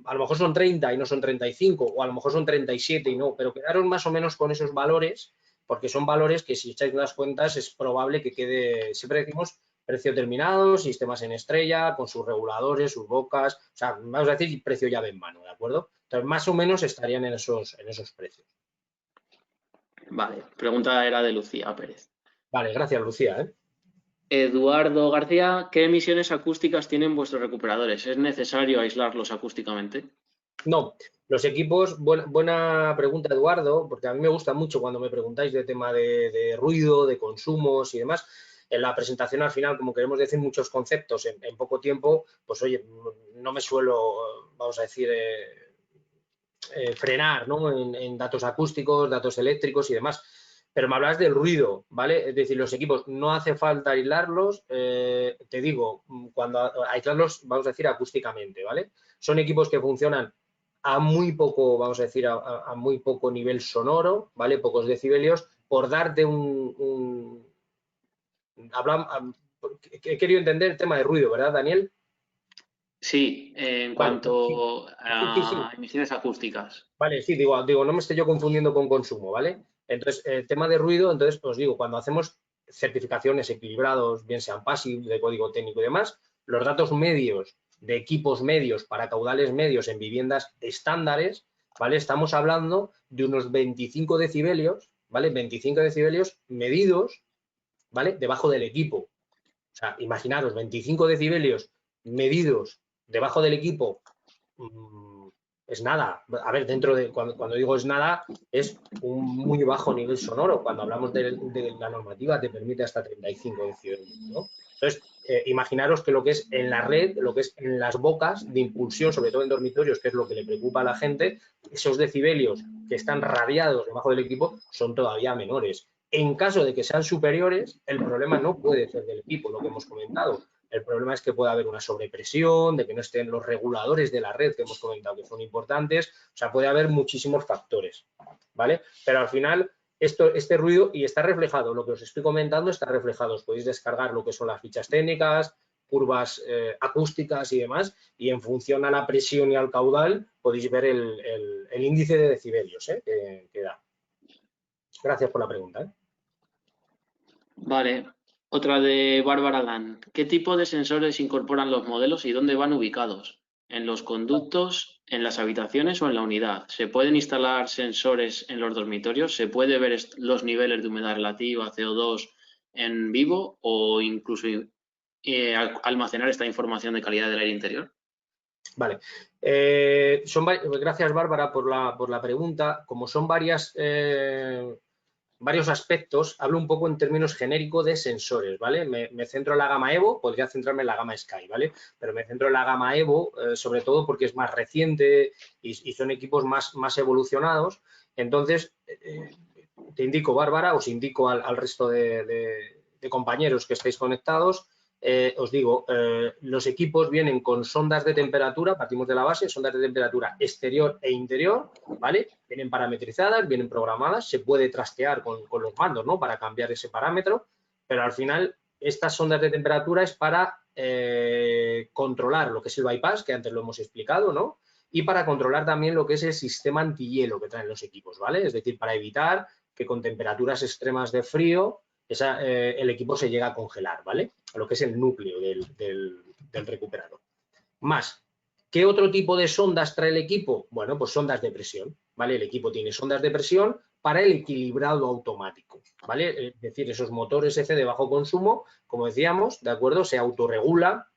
a lo mejor son 30 y no son 35, o a lo mejor son 37 y no, pero quedaros más o menos con esos valores, porque son valores que, si echáis las cuentas, es probable que quede, siempre decimos precio terminado, sistemas en estrella, con sus reguladores, sus bocas, o sea, vamos a decir precio llave en mano, ¿de acuerdo? Entonces, más o menos estarían en esos precios. Vale, pregunta era de Lucía Pérez. Vale, gracias, Lucía, ¿eh? Eduardo García, ¿qué emisiones acústicas tienen vuestros recuperadores? ¿Es necesario aislarlos acústicamente? No, los equipos, buena pregunta, Eduardo, porque a mí me gusta mucho cuando me preguntáis de tema de ruido, de consumos y demás. En la presentación, al final, como queremos decir muchos conceptos en poco tiempo, pues oye, no me suelo, vamos a decir, frenar, ¿no? En datos acústicos, datos eléctricos y demás. Pero me hablas del ruido, ¿vale? Es decir, los equipos no hace falta aislarlos, te digo, cuando aislarlos, vamos a decir, acústicamente, ¿vale? Son equipos que funcionan a muy poco, vamos a decir, a muy poco nivel sonoro, ¿vale? Pocos decibelios, por darte he querido entender el tema de ruido, ¿verdad, Daniel? Sí, en Vale, sí, cuanto sí, sí. a emisiones acústicas. Vale, sí, digo, no me estoy yo confundiendo con consumo, ¿vale? Entonces, el tema de ruido, entonces os digo, cuando hacemos certificaciones equilibrados, bien sean PASIV, de código técnico y demás, los datos medios de equipos medios para caudales medios en viviendas estándares, ¿vale? Estamos hablando de unos 25 decibelios, ¿vale? 25 decibelios medidos, ¿vale? Debajo del equipo. O sea, imaginaros, 25 decibelios medidos debajo del equipo, es nada. A ver, cuando digo es nada, es un muy bajo nivel sonoro. Cuando hablamos de la normativa, te permite hasta 35 decibelios, ¿no? Entonces, imaginaros que lo que es en la red, lo que es en las bocas de impulsión, sobre todo en dormitorios, que es lo que le preocupa a la gente, esos decibelios que están radiados debajo del equipo son todavía menores. En caso de que sean superiores, el problema no puede ser del equipo, lo que hemos comentado. El problema es que puede haber una sobrepresión, de que no estén los reguladores de la red que hemos comentado que son importantes. O sea, puede haber muchísimos factores, ¿vale? Pero al final, este ruido, y está reflejado, lo que os estoy comentando está reflejado. Os podéis descargar lo que son las fichas técnicas, curvas acústicas y demás, y en función a la presión y al caudal podéis ver el índice de decibelios que da. Gracias por la pregunta. Vale. Otra de Bárbara Dan. ¿Qué tipo de sensores incorporan los modelos y dónde van ubicados? ¿En los conductos, en las habitaciones o en la unidad? ¿Se pueden instalar sensores en los dormitorios? ¿Se puede ver los niveles de humedad relativa, CO2 en vivo o incluso almacenar esta información de calidad del aire interior? Vale. Gracias, Bárbara, por la pregunta. Como son varios aspectos, hablo un poco en términos genéricos de sensores, ¿vale? Me centro en la gama Evo, podría centrarme en la gama Sky, ¿vale? Pero me centro en la gama Evo, sobre todo porque es más reciente y son equipos más evolucionados. Entonces, te indico, Bárbara, os indico al resto de compañeros que estáis conectados. Os digo, los equipos vienen con sondas de temperatura, partimos de la base, sondas de temperatura exterior e interior, ¿vale? Vienen parametrizadas, vienen programadas, se puede trastear con los mandos, ¿no? Para cambiar ese parámetro, pero al final estas sondas de temperatura es para controlar lo que es el bypass, que antes lo hemos explicado, ¿no? Y para controlar también lo que es el sistema antihielo que traen los equipos, ¿vale? Es decir, para evitar que con temperaturas extremas de frío el equipo se llega a congelar, ¿vale? A lo que es el núcleo del recuperador. Más, ¿qué otro tipo de sondas trae el equipo? Bueno, pues sondas de presión, ¿vale? El equipo tiene sondas de presión para el equilibrado automático, ¿vale? Es decir, esos motores F de bajo consumo, como decíamos, ¿de acuerdo? Se autorregula,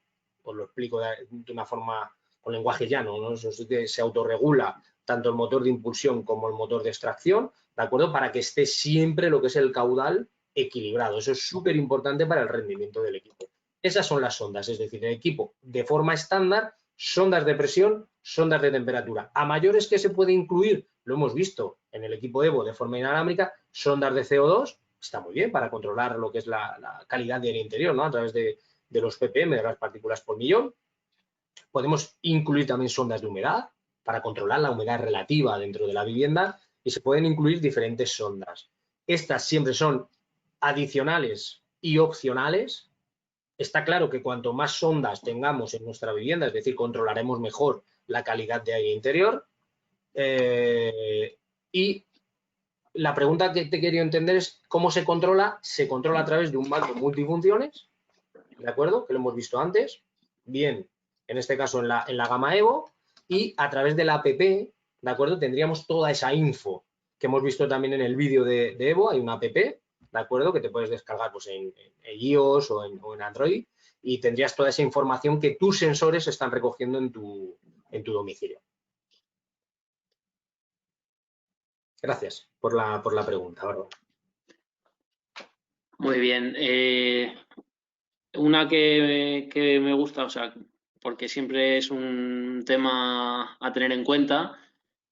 os lo explico de una forma con lenguaje llano, ¿no? Se autorregula tanto el motor de impulsión como el motor de extracción, ¿de acuerdo? Para que esté siempre lo que es el caudal equilibrado. Eso es súper importante para el rendimiento del equipo. Esas son las sondas, es decir, el equipo de forma estándar, sondas de presión, sondas de temperatura. A mayores que se puede incluir, lo hemos visto en el equipo Evo de forma inalámbrica, sondas de CO2, está muy bien para controlar lo que es la calidad del interior, ¿no? A través de los ppm, de las partículas por millón. Podemos incluir también sondas de humedad para controlar la humedad relativa dentro de la vivienda y se pueden incluir diferentes sondas. Estas siempre son adicionales y opcionales. Está claro que cuanto más sondas tengamos en nuestra vivienda, es decir, controlaremos mejor la calidad de aire interior. Y la pregunta que te quería entender es cómo se controla. Se controla a través de un mando multifunciones, ¿de acuerdo? Que lo hemos visto antes. Bien, en este caso en la gama Evo, y a través de la app, ¿de acuerdo? Tendríamos toda esa info que hemos visto también en el vídeo de Evo. Hay una app, ¿de acuerdo? Que te puedes descargar pues, en iOS o en Android, y tendrías toda esa información que tus sensores están recogiendo en tu domicilio. Gracias por la pregunta, Bárbara. Muy bien. Una que me gusta, o sea, porque siempre es un tema a tener en cuenta,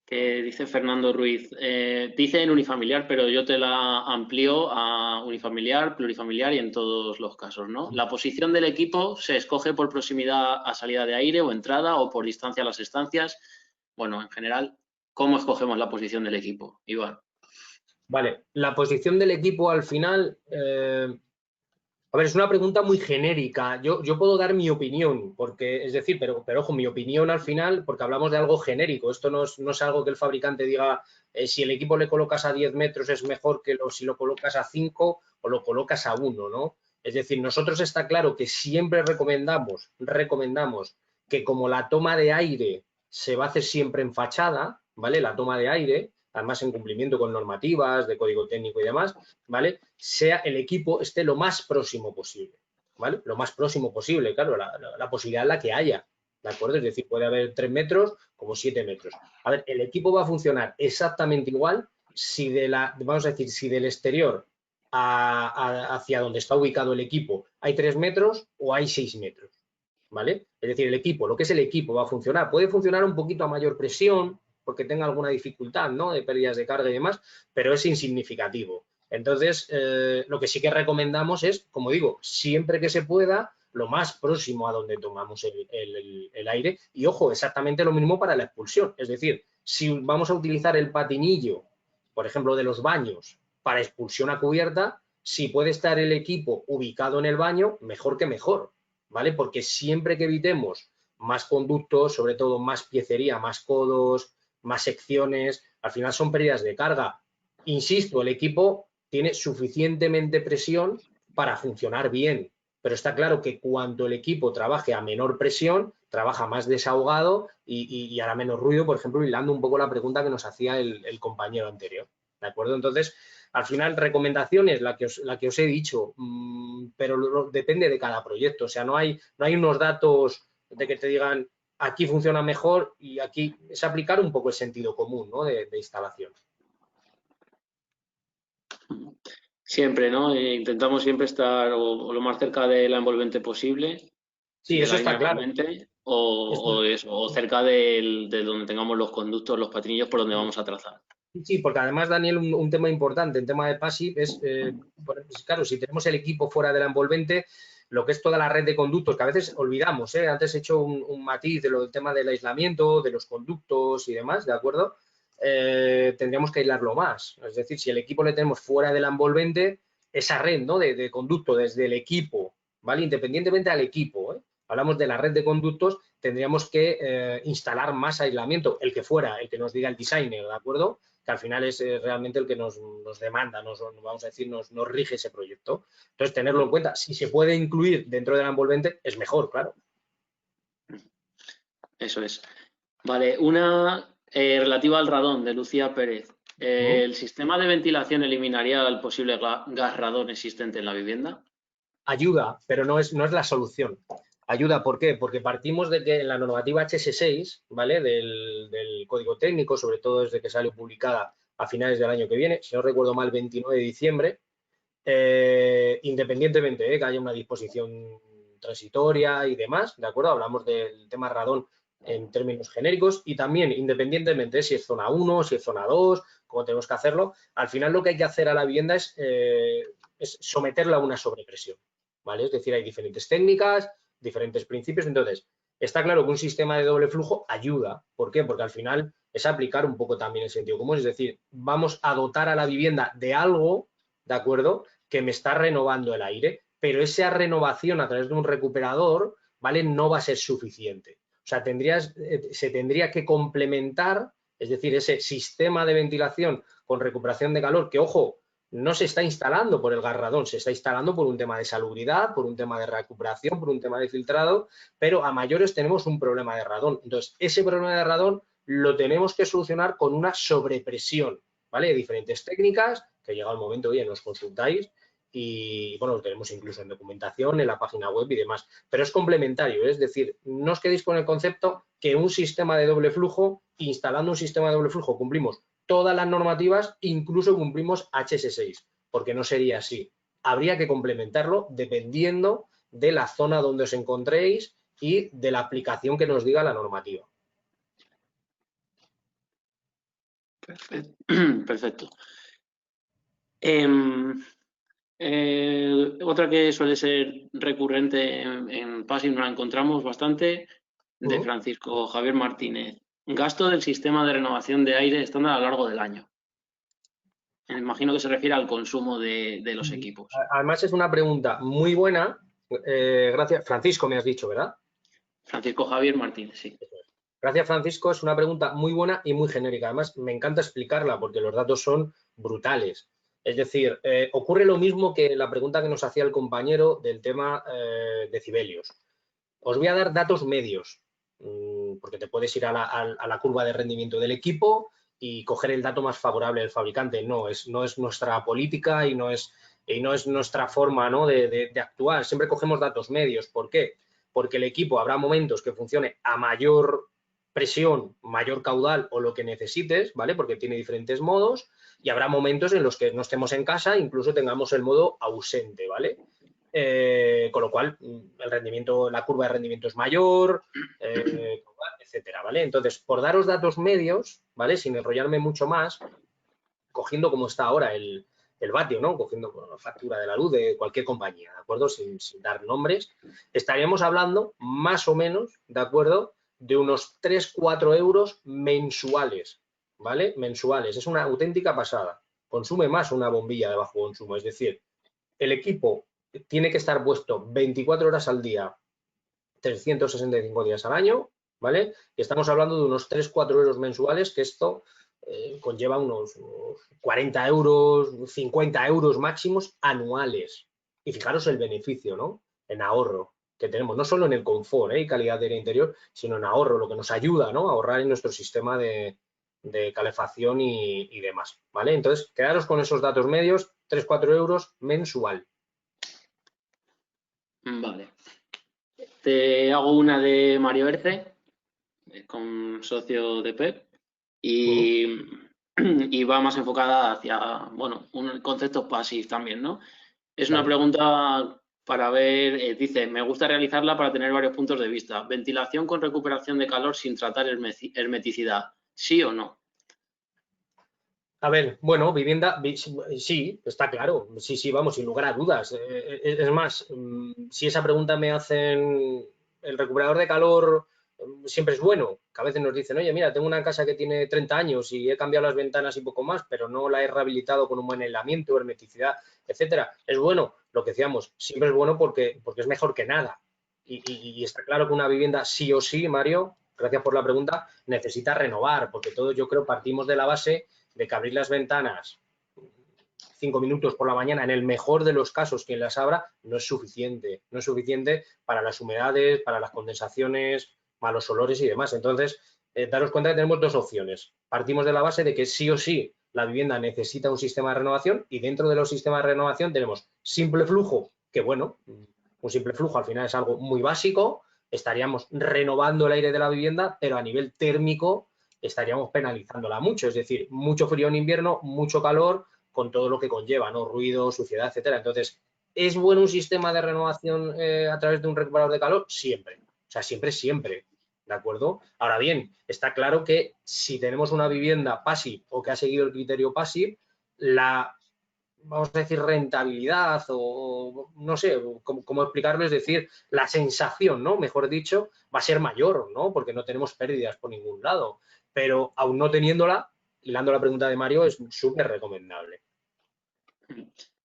que dice Fernando Ruiz. Dice en unifamiliar, pero yo te la amplío a unifamiliar, plurifamiliar y en todos los casos, ¿no? La posición del equipo se escoge por proximidad a salida de aire o entrada o por distancia a las estancias. Bueno, en general, ¿cómo escogemos la posición del equipo, Iván? Vale, la posición del equipo al final... A ver, es una pregunta muy genérica. Yo puedo dar mi opinión, porque, es decir, pero ojo, mi opinión al final, porque hablamos de algo genérico. Esto no es algo que el fabricante diga, si el equipo le colocas a 10 metros es mejor que si lo colocas a 5 o lo colocas a 1, ¿no? Es decir, nosotros está claro que siempre recomendamos que como la toma de aire se va a hacer siempre en fachada, ¿vale? La toma de aire, además en cumplimiento con normativas de código técnico y demás, ¿vale? Sea el equipo esté lo más próximo posible, ¿vale? Lo más próximo posible, claro, la posibilidad la que haya, ¿de acuerdo? Es decir, puede haber 3 metros como 7 metros. A ver, el equipo va a funcionar exactamente igual si vamos a decir, si del exterior hacia donde está ubicado el equipo hay 3 metros o hay 6 metros, ¿vale? Es decir, el equipo, lo que es el equipo va a funcionar. Puede funcionar un poquito a mayor presión porque tenga alguna dificultad, ¿no? De pérdidas de carga y demás, pero es insignificativo. Entonces, lo que sí que recomendamos es, como digo, siempre que se pueda, lo más próximo a donde tomamos el aire. Y ojo, exactamente lo mismo para la expulsión. Es decir, si vamos a utilizar el patinillo, por ejemplo, de los baños, para expulsión a cubierta, si puede estar el equipo ubicado en el baño, mejor que mejor, ¿vale? Porque siempre que evitemos más conductos, sobre todo más piecería, más codos, más secciones, al final son pérdidas de carga. Insisto, el equipo tiene suficientemente presión para funcionar bien, pero está claro que cuanto el equipo trabaje a menor presión, trabaja más desahogado y hará menos ruido, por ejemplo, hilando un poco la pregunta que nos hacía el compañero anterior. ¿De acuerdo? Entonces, al final, recomendaciones, la que os he dicho, pero depende de cada proyecto. O sea, no hay unos datos de que te digan aquí funciona mejor y aquí es aplicar un poco el sentido común, ¿no? de instalación. Siempre, ¿no? Intentamos siempre estar o lo más cerca de la envolvente posible, Sí, de eso la línea está claro. envolvente, Esto, o cerca de donde tengamos los conductos, los patinillos por donde vamos a trazar. sí, porque además, Daniel, un tema importante, el tema de Passive es, pues claro, si tenemos el equipo fuera de la envolvente, lo que es toda la red de conductos, que a veces olvidamos, ¿eh? Antes he hecho un matiz de lo del tema del aislamiento, de los conductos y demás, ¿de acuerdo? Tendríamos que aislarlo más. Es decir, si el equipo le tenemos fuera de la envolvente, esa red, ¿no? de conducto desde el equipo, ¿vale? Independientemente al equipo, ¿eh? Hablamos de la red de conductos, tendríamos que instalar más aislamiento, el que fuera, el que nos diga el designer, ¿de acuerdo? Que al final es realmente el que nos demanda, vamos a decir, nos rige ese proyecto. Entonces, tenerlo en cuenta. Si se puede incluir dentro de la envolvente, es mejor, claro. Eso es. Vale, una relativa al radón de Lucía Pérez. ¿El sistema de ventilación eliminaría el posible gas radón existente en la vivienda? Ayuda, pero no es la solución. Ayuda, ¿por qué? Porque partimos de que en la normativa HS6, ¿vale? Del Código Técnico, sobre todo desde que salió publicada a finales del año que viene, si no recuerdo mal, 29 de diciembre, independientemente de que haya una disposición transitoria y demás, ¿de acuerdo? Hablamos del tema radón en términos genéricos y también independientemente de si es zona 1, si es zona 2, cómo tenemos que hacerlo, al final lo que hay que hacer a la vivienda es someterla a una sobrepresión, ¿vale? Es decir, hay diferentes técnicas, diferentes principios, entonces está claro que un sistema de doble flujo ayuda. ¿Por qué? Porque al final es aplicar un poco también el sentido común, es decir, vamos a dotar a la vivienda de algo, ¿de acuerdo?, que me está renovando el aire, pero esa renovación a través de un recuperador, ¿vale?, no va a ser suficiente. O sea, se tendría que complementar, es decir, ese sistema de ventilación con recuperación de calor, que, ojo, no se está instalando por el gas radón, se está instalando por un tema de salubridad, por un tema de recuperación, por un tema de filtrado, pero a mayores tenemos un problema de radón. Entonces, ese problema de radón lo tenemos que solucionar con una sobrepresión, ¿vale? Diferentes técnicas, que llega el momento, oye, nos consultáis y, bueno, lo tenemos incluso en documentación, en la página web y demás. Pero es complementario, es decir, no os quedéis con el concepto que un sistema de doble flujo, instalando un sistema de doble flujo, cumplimos todas las normativas, incluso cumplimos HS6, porque no sería así. Habría que complementarlo dependiendo de la zona donde os encontréis y de la aplicación que nos diga la normativa. Perfecto. Perfecto. Otra que suele ser recurrente en Passive, nos la encontramos bastante, de Francisco Javier Martínez. Gasto del sistema de renovación de aire estándar a lo largo del año. Me imagino que se refiere al consumo de los equipos. Además, es una pregunta muy buena. Gracias. Francisco, me has dicho, ¿verdad? Francisco Javier Martínez, sí. Gracias, Francisco. Es una pregunta muy buena y muy genérica. Además, me encanta explicarla porque los datos son brutales. Es decir, ocurre lo mismo que la pregunta que nos hacía el compañero del tema decibelios. Os voy a dar datos medios, porque te puedes ir a la curva de rendimiento del equipo y coger el dato más favorable del fabricante. No es nuestra política y no es nuestra forma, ¿no?, de actuar. Siempre cogemos datos medios. ¿Por qué? Porque el equipo habrá momentos que funcione a mayor presión, mayor caudal o lo que necesites, ¿vale? Porque tiene diferentes modos, y habrá momentos en los que no estemos en casa, incluso tengamos el modo ausente, ¿vale? Con lo cual el rendimiento, la curva de rendimiento es mayor, etcétera, ¿vale? Entonces, por daros datos medios, ¿vale?, sin enrollarme mucho más, cogiendo como está ahora el vatio, ¿no? Cogiendo la factura de la luz de cualquier compañía, ¿de acuerdo? Sin dar nombres, estaríamos hablando más o menos, ¿de acuerdo?, de unos 3-4 euros mensuales, ¿vale? Mensuales. Es una auténtica pasada. Consume más una bombilla de bajo consumo. Es decir, el equipo tiene que estar puesto 24 horas al día, 365 días al año, ¿vale? Y estamos hablando de unos 3-4 euros mensuales, que esto conlleva unos 40 euros, 50 euros máximos anuales. Y fijaros el beneficio, ¿no? En ahorro que tenemos, no solo en el confort y calidad del interior, sino en ahorro, lo que nos ayuda, ¿no?, a ahorrar en nuestro sistema de calefacción y demás, ¿vale? Entonces, quedaros con esos datos medios, 3-4 euros mensual. Vale. Te hago una de Mario Erce, con socio de Pep, y va más enfocada hacia, bueno, conceptos pasivos también, ¿no? Es una pregunta para ver, dice, me gusta realizarla para tener varios puntos de vista. Ventilación con recuperación de calor sin tratar hermeticidad, ¿sí o no? A ver, bueno, vivienda, sí, está claro, sí, vamos, sin lugar a dudas. Es más, si esa pregunta me hacen, el recuperador de calor siempre es bueno, que a veces nos dicen, oye, mira, tengo una casa que tiene 30 años y he cambiado las ventanas y poco más, pero no la he rehabilitado con un buen aislamiento, hermeticidad, etcétera. Es bueno, lo que decíamos, siempre es bueno porque es mejor que nada. Y está claro que una vivienda sí o sí, Mario, gracias por la pregunta, necesita renovar, porque todos yo creo partimos de la base de que abrir las ventanas 5 minutos por la mañana, en el mejor de los casos quien las abra, no es suficiente. No es suficiente para las humedades, para las condensaciones, malos olores y demás. Entonces, daros cuenta que tenemos dos opciones. Partimos de la base de que sí o sí la vivienda necesita un sistema de renovación y dentro de los sistemas de renovación tenemos simple flujo, que bueno, un simple flujo al final es algo muy básico, estaríamos renovando el aire de la vivienda, pero a nivel térmico estaríamos penalizándola mucho, es decir, mucho frío en invierno, mucho calor, con todo lo que conlleva, ¿no? Ruido, suciedad, etcétera. Entonces, ¿es bueno un sistema de renovación a través de un recuperador de calor? Siempre. O sea, siempre. ¿De acuerdo? Ahora bien, está claro que si tenemos una vivienda passive o que ha seguido el criterio passive, la, vamos a decir, rentabilidad o no sé cómo explicarlo, es decir, la sensación, ¿no?, mejor dicho, va a ser mayor, ¿no?, porque no tenemos pérdidas por ningún lado. Pero aún no teniéndola, hilando la pregunta de Mario, es súper recomendable.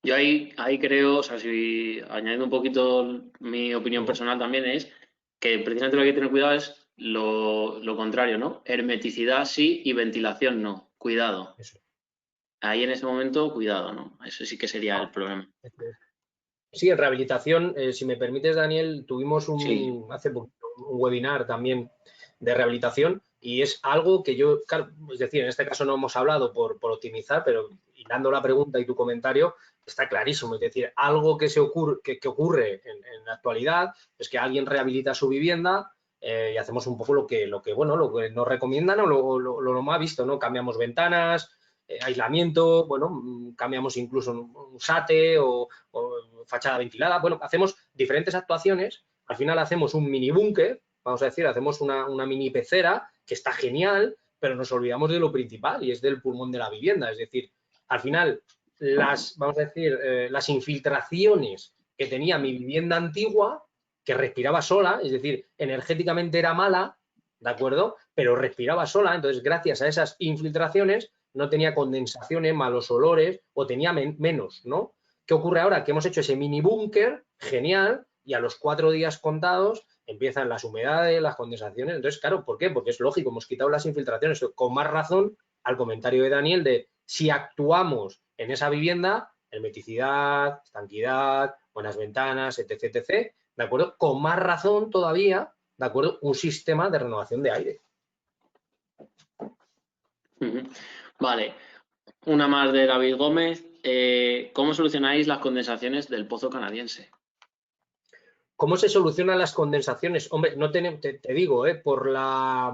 Yo ahí creo, o sea, si añadiendo un poquito mi opinión personal también, es que precisamente lo que hay que tener cuidado es lo contrario, ¿no? Hermeticidad sí y ventilación no. Cuidado. Eso. Ahí en ese momento, cuidado, ¿no? Eso sí que sería el problema. Sí, en rehabilitación, si me permites, Daniel, tuvimos Sí. hace poquito un webinar también de rehabilitación y es algo que yo, claro, es decir, en este caso no hemos hablado por optimizar, pero hilando la pregunta y tu comentario, está clarísimo. Es decir, algo que ocurre en la actualidad es que alguien rehabilita su vivienda y hacemos un poco lo que nos recomiendan o lo más visto, ¿no? Cambiamos ventanas, aislamiento, bueno, cambiamos incluso un SATE o fachada ventilada. Bueno, hacemos diferentes actuaciones. Al final hacemos un mini búnker, vamos a decir, hacemos una mini pecera que está genial, pero nos olvidamos de lo principal y es del pulmón de la vivienda. Es decir, al final, vamos a decir, las infiltraciones que tenía mi vivienda antigua, que respiraba sola, es decir, energéticamente era mala, ¿de acuerdo? Pero respiraba sola, entonces gracias a esas infiltraciones no tenía condensaciones, malos olores o tenía menos, ¿no? ¿Qué ocurre ahora? Que hemos hecho ese mini búnker, genial, y a los 4 días contados empiezan las humedades, las condensaciones. Entonces, claro, ¿por qué? Porque es lógico, hemos quitado las infiltraciones. Con más razón, al comentario de Daniel de si actuamos en esa vivienda, hermeticidad, estanquidad, buenas ventanas, etc., ¿de acuerdo? Con más razón todavía, ¿de acuerdo? Un sistema de renovación de aire. Vale. Una más de David Gómez. ¿Cómo solucionáis las condensaciones del pozo canadiense? ¿Cómo se solucionan las condensaciones? Hombre, no te digo, por la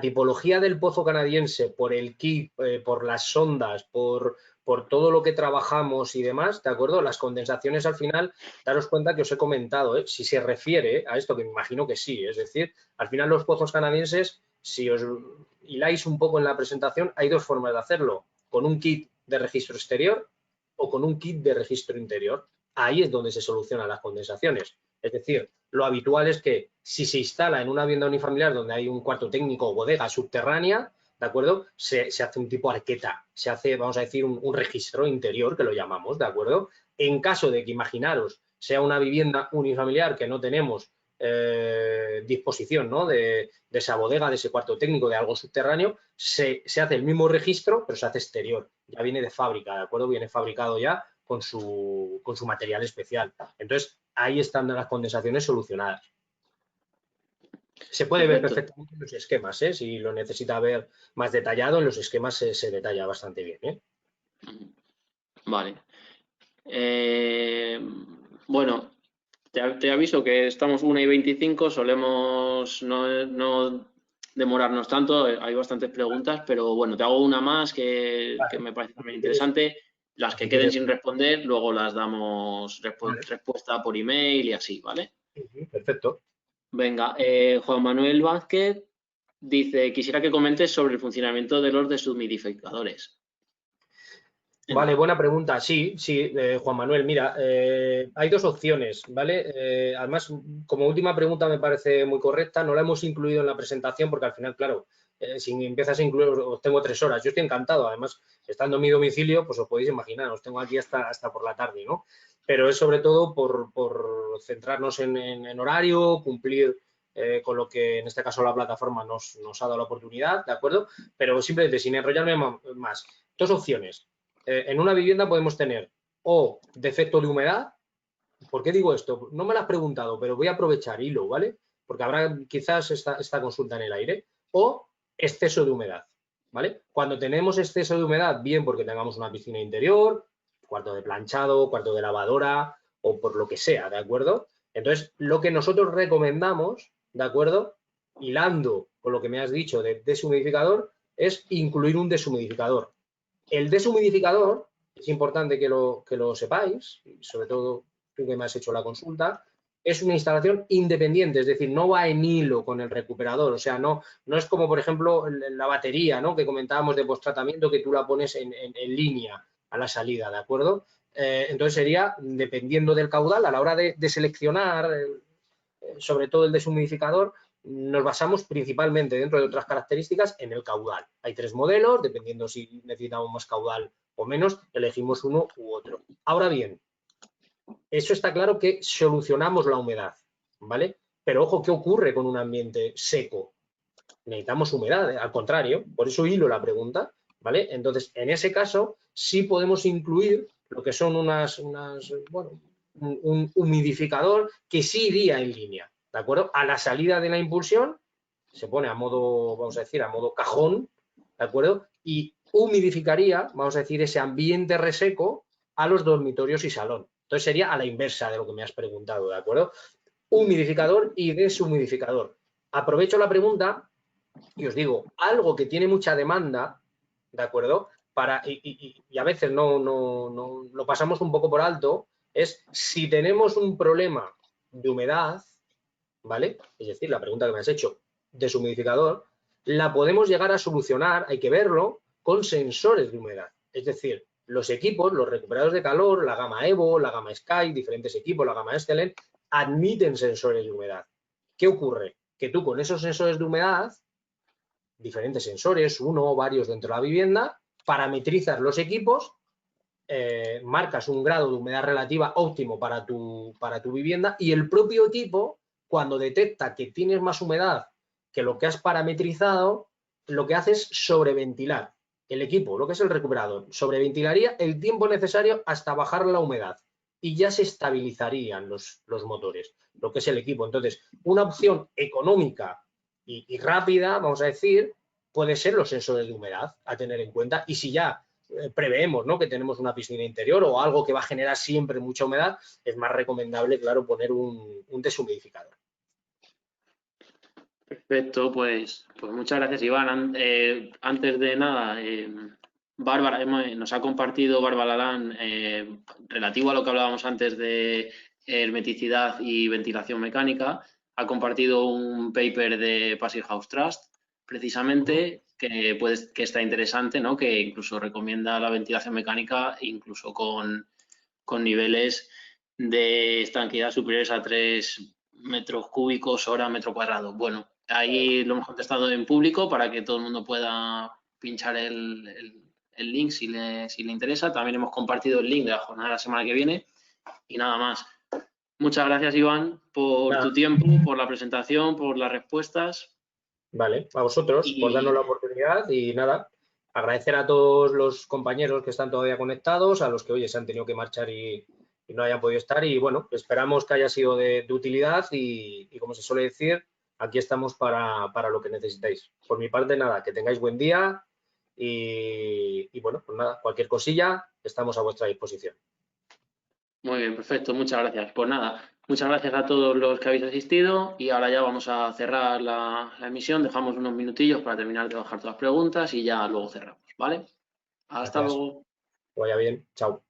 tipología del pozo canadiense, por el kit, por las sondas, por todo lo que trabajamos y demás, ¿de acuerdo? Las condensaciones al final, daros cuenta que os he comentado, si se refiere a esto, que me imagino que sí, es decir, al final los pozos canadienses, si os hiláis un poco en la presentación, hay dos formas de hacerlo. Con un kit de registro exterior o con un kit de registro interior. Ahí es donde se solucionan las condensaciones. Es decir, lo habitual es que si se instala en una vivienda unifamiliar donde hay un cuarto técnico o bodega subterránea, ¿de acuerdo? Se hace un tipo arqueta, se hace, vamos a decir, un registro interior, que lo llamamos, ¿de acuerdo? En caso de que, imaginaros, sea una vivienda unifamiliar que no tenemos disposición, ¿no? de esa bodega, de ese cuarto técnico, de algo subterráneo, se hace el mismo registro, pero se hace exterior. Ya viene de fábrica, ¿de acuerdo? Viene fabricado ya con su material especial. Entonces, ahí están las condensaciones solucionadas. Se puede ver Perfecto. perfectamente en los esquemas, ¿eh? Si lo necesita ver más detallado, en los esquemas se detalla bastante bien, ¿eh? Vale. Bueno, te aviso que estamos 1:25, solemos no demorarnos tanto, hay bastantes preguntas, pero bueno, te hago una más que Vale. me parece también Si quieres, interesante. Las que si queden quieres, sin responder, luego las damos vale. respuesta por email y así, ¿vale? Perfecto. Venga, Juan Manuel Vázquez dice, quisiera que comentes sobre el funcionamiento de los deshumidificadores. Vale, buena pregunta. Sí, sí, Juan Manuel, mira, hay dos opciones, ¿vale? Además, como última pregunta me parece muy correcta, no la hemos incluido en la presentación porque al final, claro, si empiezas a incluir, os tengo 3 horas. Yo estoy encantado, además, estando en mi domicilio, pues os podéis imaginar, os tengo aquí hasta por la tarde, ¿no? Pero es sobre todo por centrarnos en horario, cumplir con lo que en este caso la plataforma nos ha dado la oportunidad, ¿de acuerdo? Pero simplemente, sin enrollarme más, dos opciones. En una vivienda podemos tener o defecto de humedad. ¿Por qué digo esto? No me lo has preguntado, pero voy a aprovechar hilo, ¿vale? Porque habrá quizás esta consulta en el aire. O exceso de humedad, ¿vale? Cuando tenemos exceso de humedad, bien porque tengamos una piscina interior, cuarto de planchado, cuarto de lavadora o por lo que sea, ¿de acuerdo? Entonces, lo que nosotros recomendamos, ¿de acuerdo? Hilando con lo que me has dicho de deshumidificador, es incluir un deshumidificador. El deshumidificador, es importante que lo sepáis, sobre todo tú que me has hecho la consulta, es una instalación independiente, es decir, no va en hilo con el recuperador, o sea, no es como, por ejemplo, la batería, ¿no? Que comentábamos de posttratamiento, que tú la pones en línea a la salida, ¿de acuerdo? Entonces sería, dependiendo del caudal, a la hora de seleccionar, sobre todo el deshumidificador, nos basamos principalmente, dentro de otras características, en el caudal. Hay 3 modelos, dependiendo si necesitamos más caudal o menos, elegimos uno u otro. Ahora bien, eso está claro que solucionamos la humedad, ¿vale? Pero ojo, ¿qué ocurre con un ambiente seco? Necesitamos humedad, al contrario, por eso hilo la pregunta, ¿vale? Entonces, en ese caso, sí podemos incluir lo que son bueno, un humidificador que sí iría en línea, ¿de acuerdo? A la salida de la impulsión se pone a modo, vamos a decir, a modo cajón, ¿de acuerdo? Y humidificaría, vamos a decir, ese ambiente reseco a los dormitorios y salón. Entonces sería a la inversa de lo que me has preguntado, ¿de acuerdo? Humidificador y deshumidificador. Aprovecho la pregunta y os digo, algo que tiene mucha demanda, ¿de acuerdo? Y a veces no lo pasamos un poco por alto, es si tenemos un problema de humedad, ¿vale? Es decir, la pregunta que me has hecho, deshumidificador, la podemos llegar a solucionar, hay que verlo, con sensores de humedad. Es decir, los equipos, los recuperadores de calor, la gama Evo, la gama Sky, diferentes equipos, la gama Excellent, admiten sensores de humedad. ¿Qué ocurre? Que tú con esos sensores de humedad, diferentes sensores, uno o varios dentro de la vivienda, parametrizas los equipos, marcas un grado de humedad relativa óptimo para tu vivienda y el propio equipo, cuando detecta que tienes más humedad que lo que has parametrizado, lo que hace es sobreventilar el equipo, lo que es el recuperador, sobreventilaría el tiempo necesario hasta bajar la humedad y ya se estabilizarían los motores, lo que es el equipo. Entonces, una opción económica y rápida, vamos a decir, puede ser los sensores de humedad a tener en cuenta. Y si ya preveemos, ¿no?, que tenemos una piscina interior o algo que va a generar siempre mucha humedad, es más recomendable, claro, poner un deshumidificador. Perfecto, pues muchas gracias, Iván. Antes de nada, Bárbara, nos ha compartido Bárbara Lalán, relativo a lo que hablábamos antes de hermeticidad y ventilación mecánica, ha compartido un paper de Passive House Trust, precisamente, que está interesante, ¿no? Que incluso recomienda la ventilación mecánica, incluso con niveles de estanqueidad superiores a 3 metros cúbicos hora metro cuadrado. Bueno, ahí lo hemos contestado en público para que todo el mundo pueda pinchar el link si le interesa. También hemos compartido el link de la jornada de la semana que viene. Y nada más. Muchas gracias, Iván, por tu tiempo, por la presentación, por las respuestas. Vale, a vosotros por darnos la oportunidad y nada, agradecer a todos los compañeros que están todavía conectados, a los que, oye, se han tenido que marchar y no hayan podido estar y bueno, esperamos que haya sido de utilidad y como se suele decir, aquí estamos para lo que necesitéis. Por mi parte, nada, que tengáis buen día y bueno, pues nada, cualquier cosilla, estamos a vuestra disposición. Muy bien, perfecto, muchas gracias. Pues nada, muchas gracias a todos los que habéis asistido y ahora ya vamos a cerrar la emisión. Dejamos unos minutillos para terminar de bajar todas las preguntas y ya luego cerramos, ¿vale? Hasta Gracias. luego. Que vaya bien. Chao.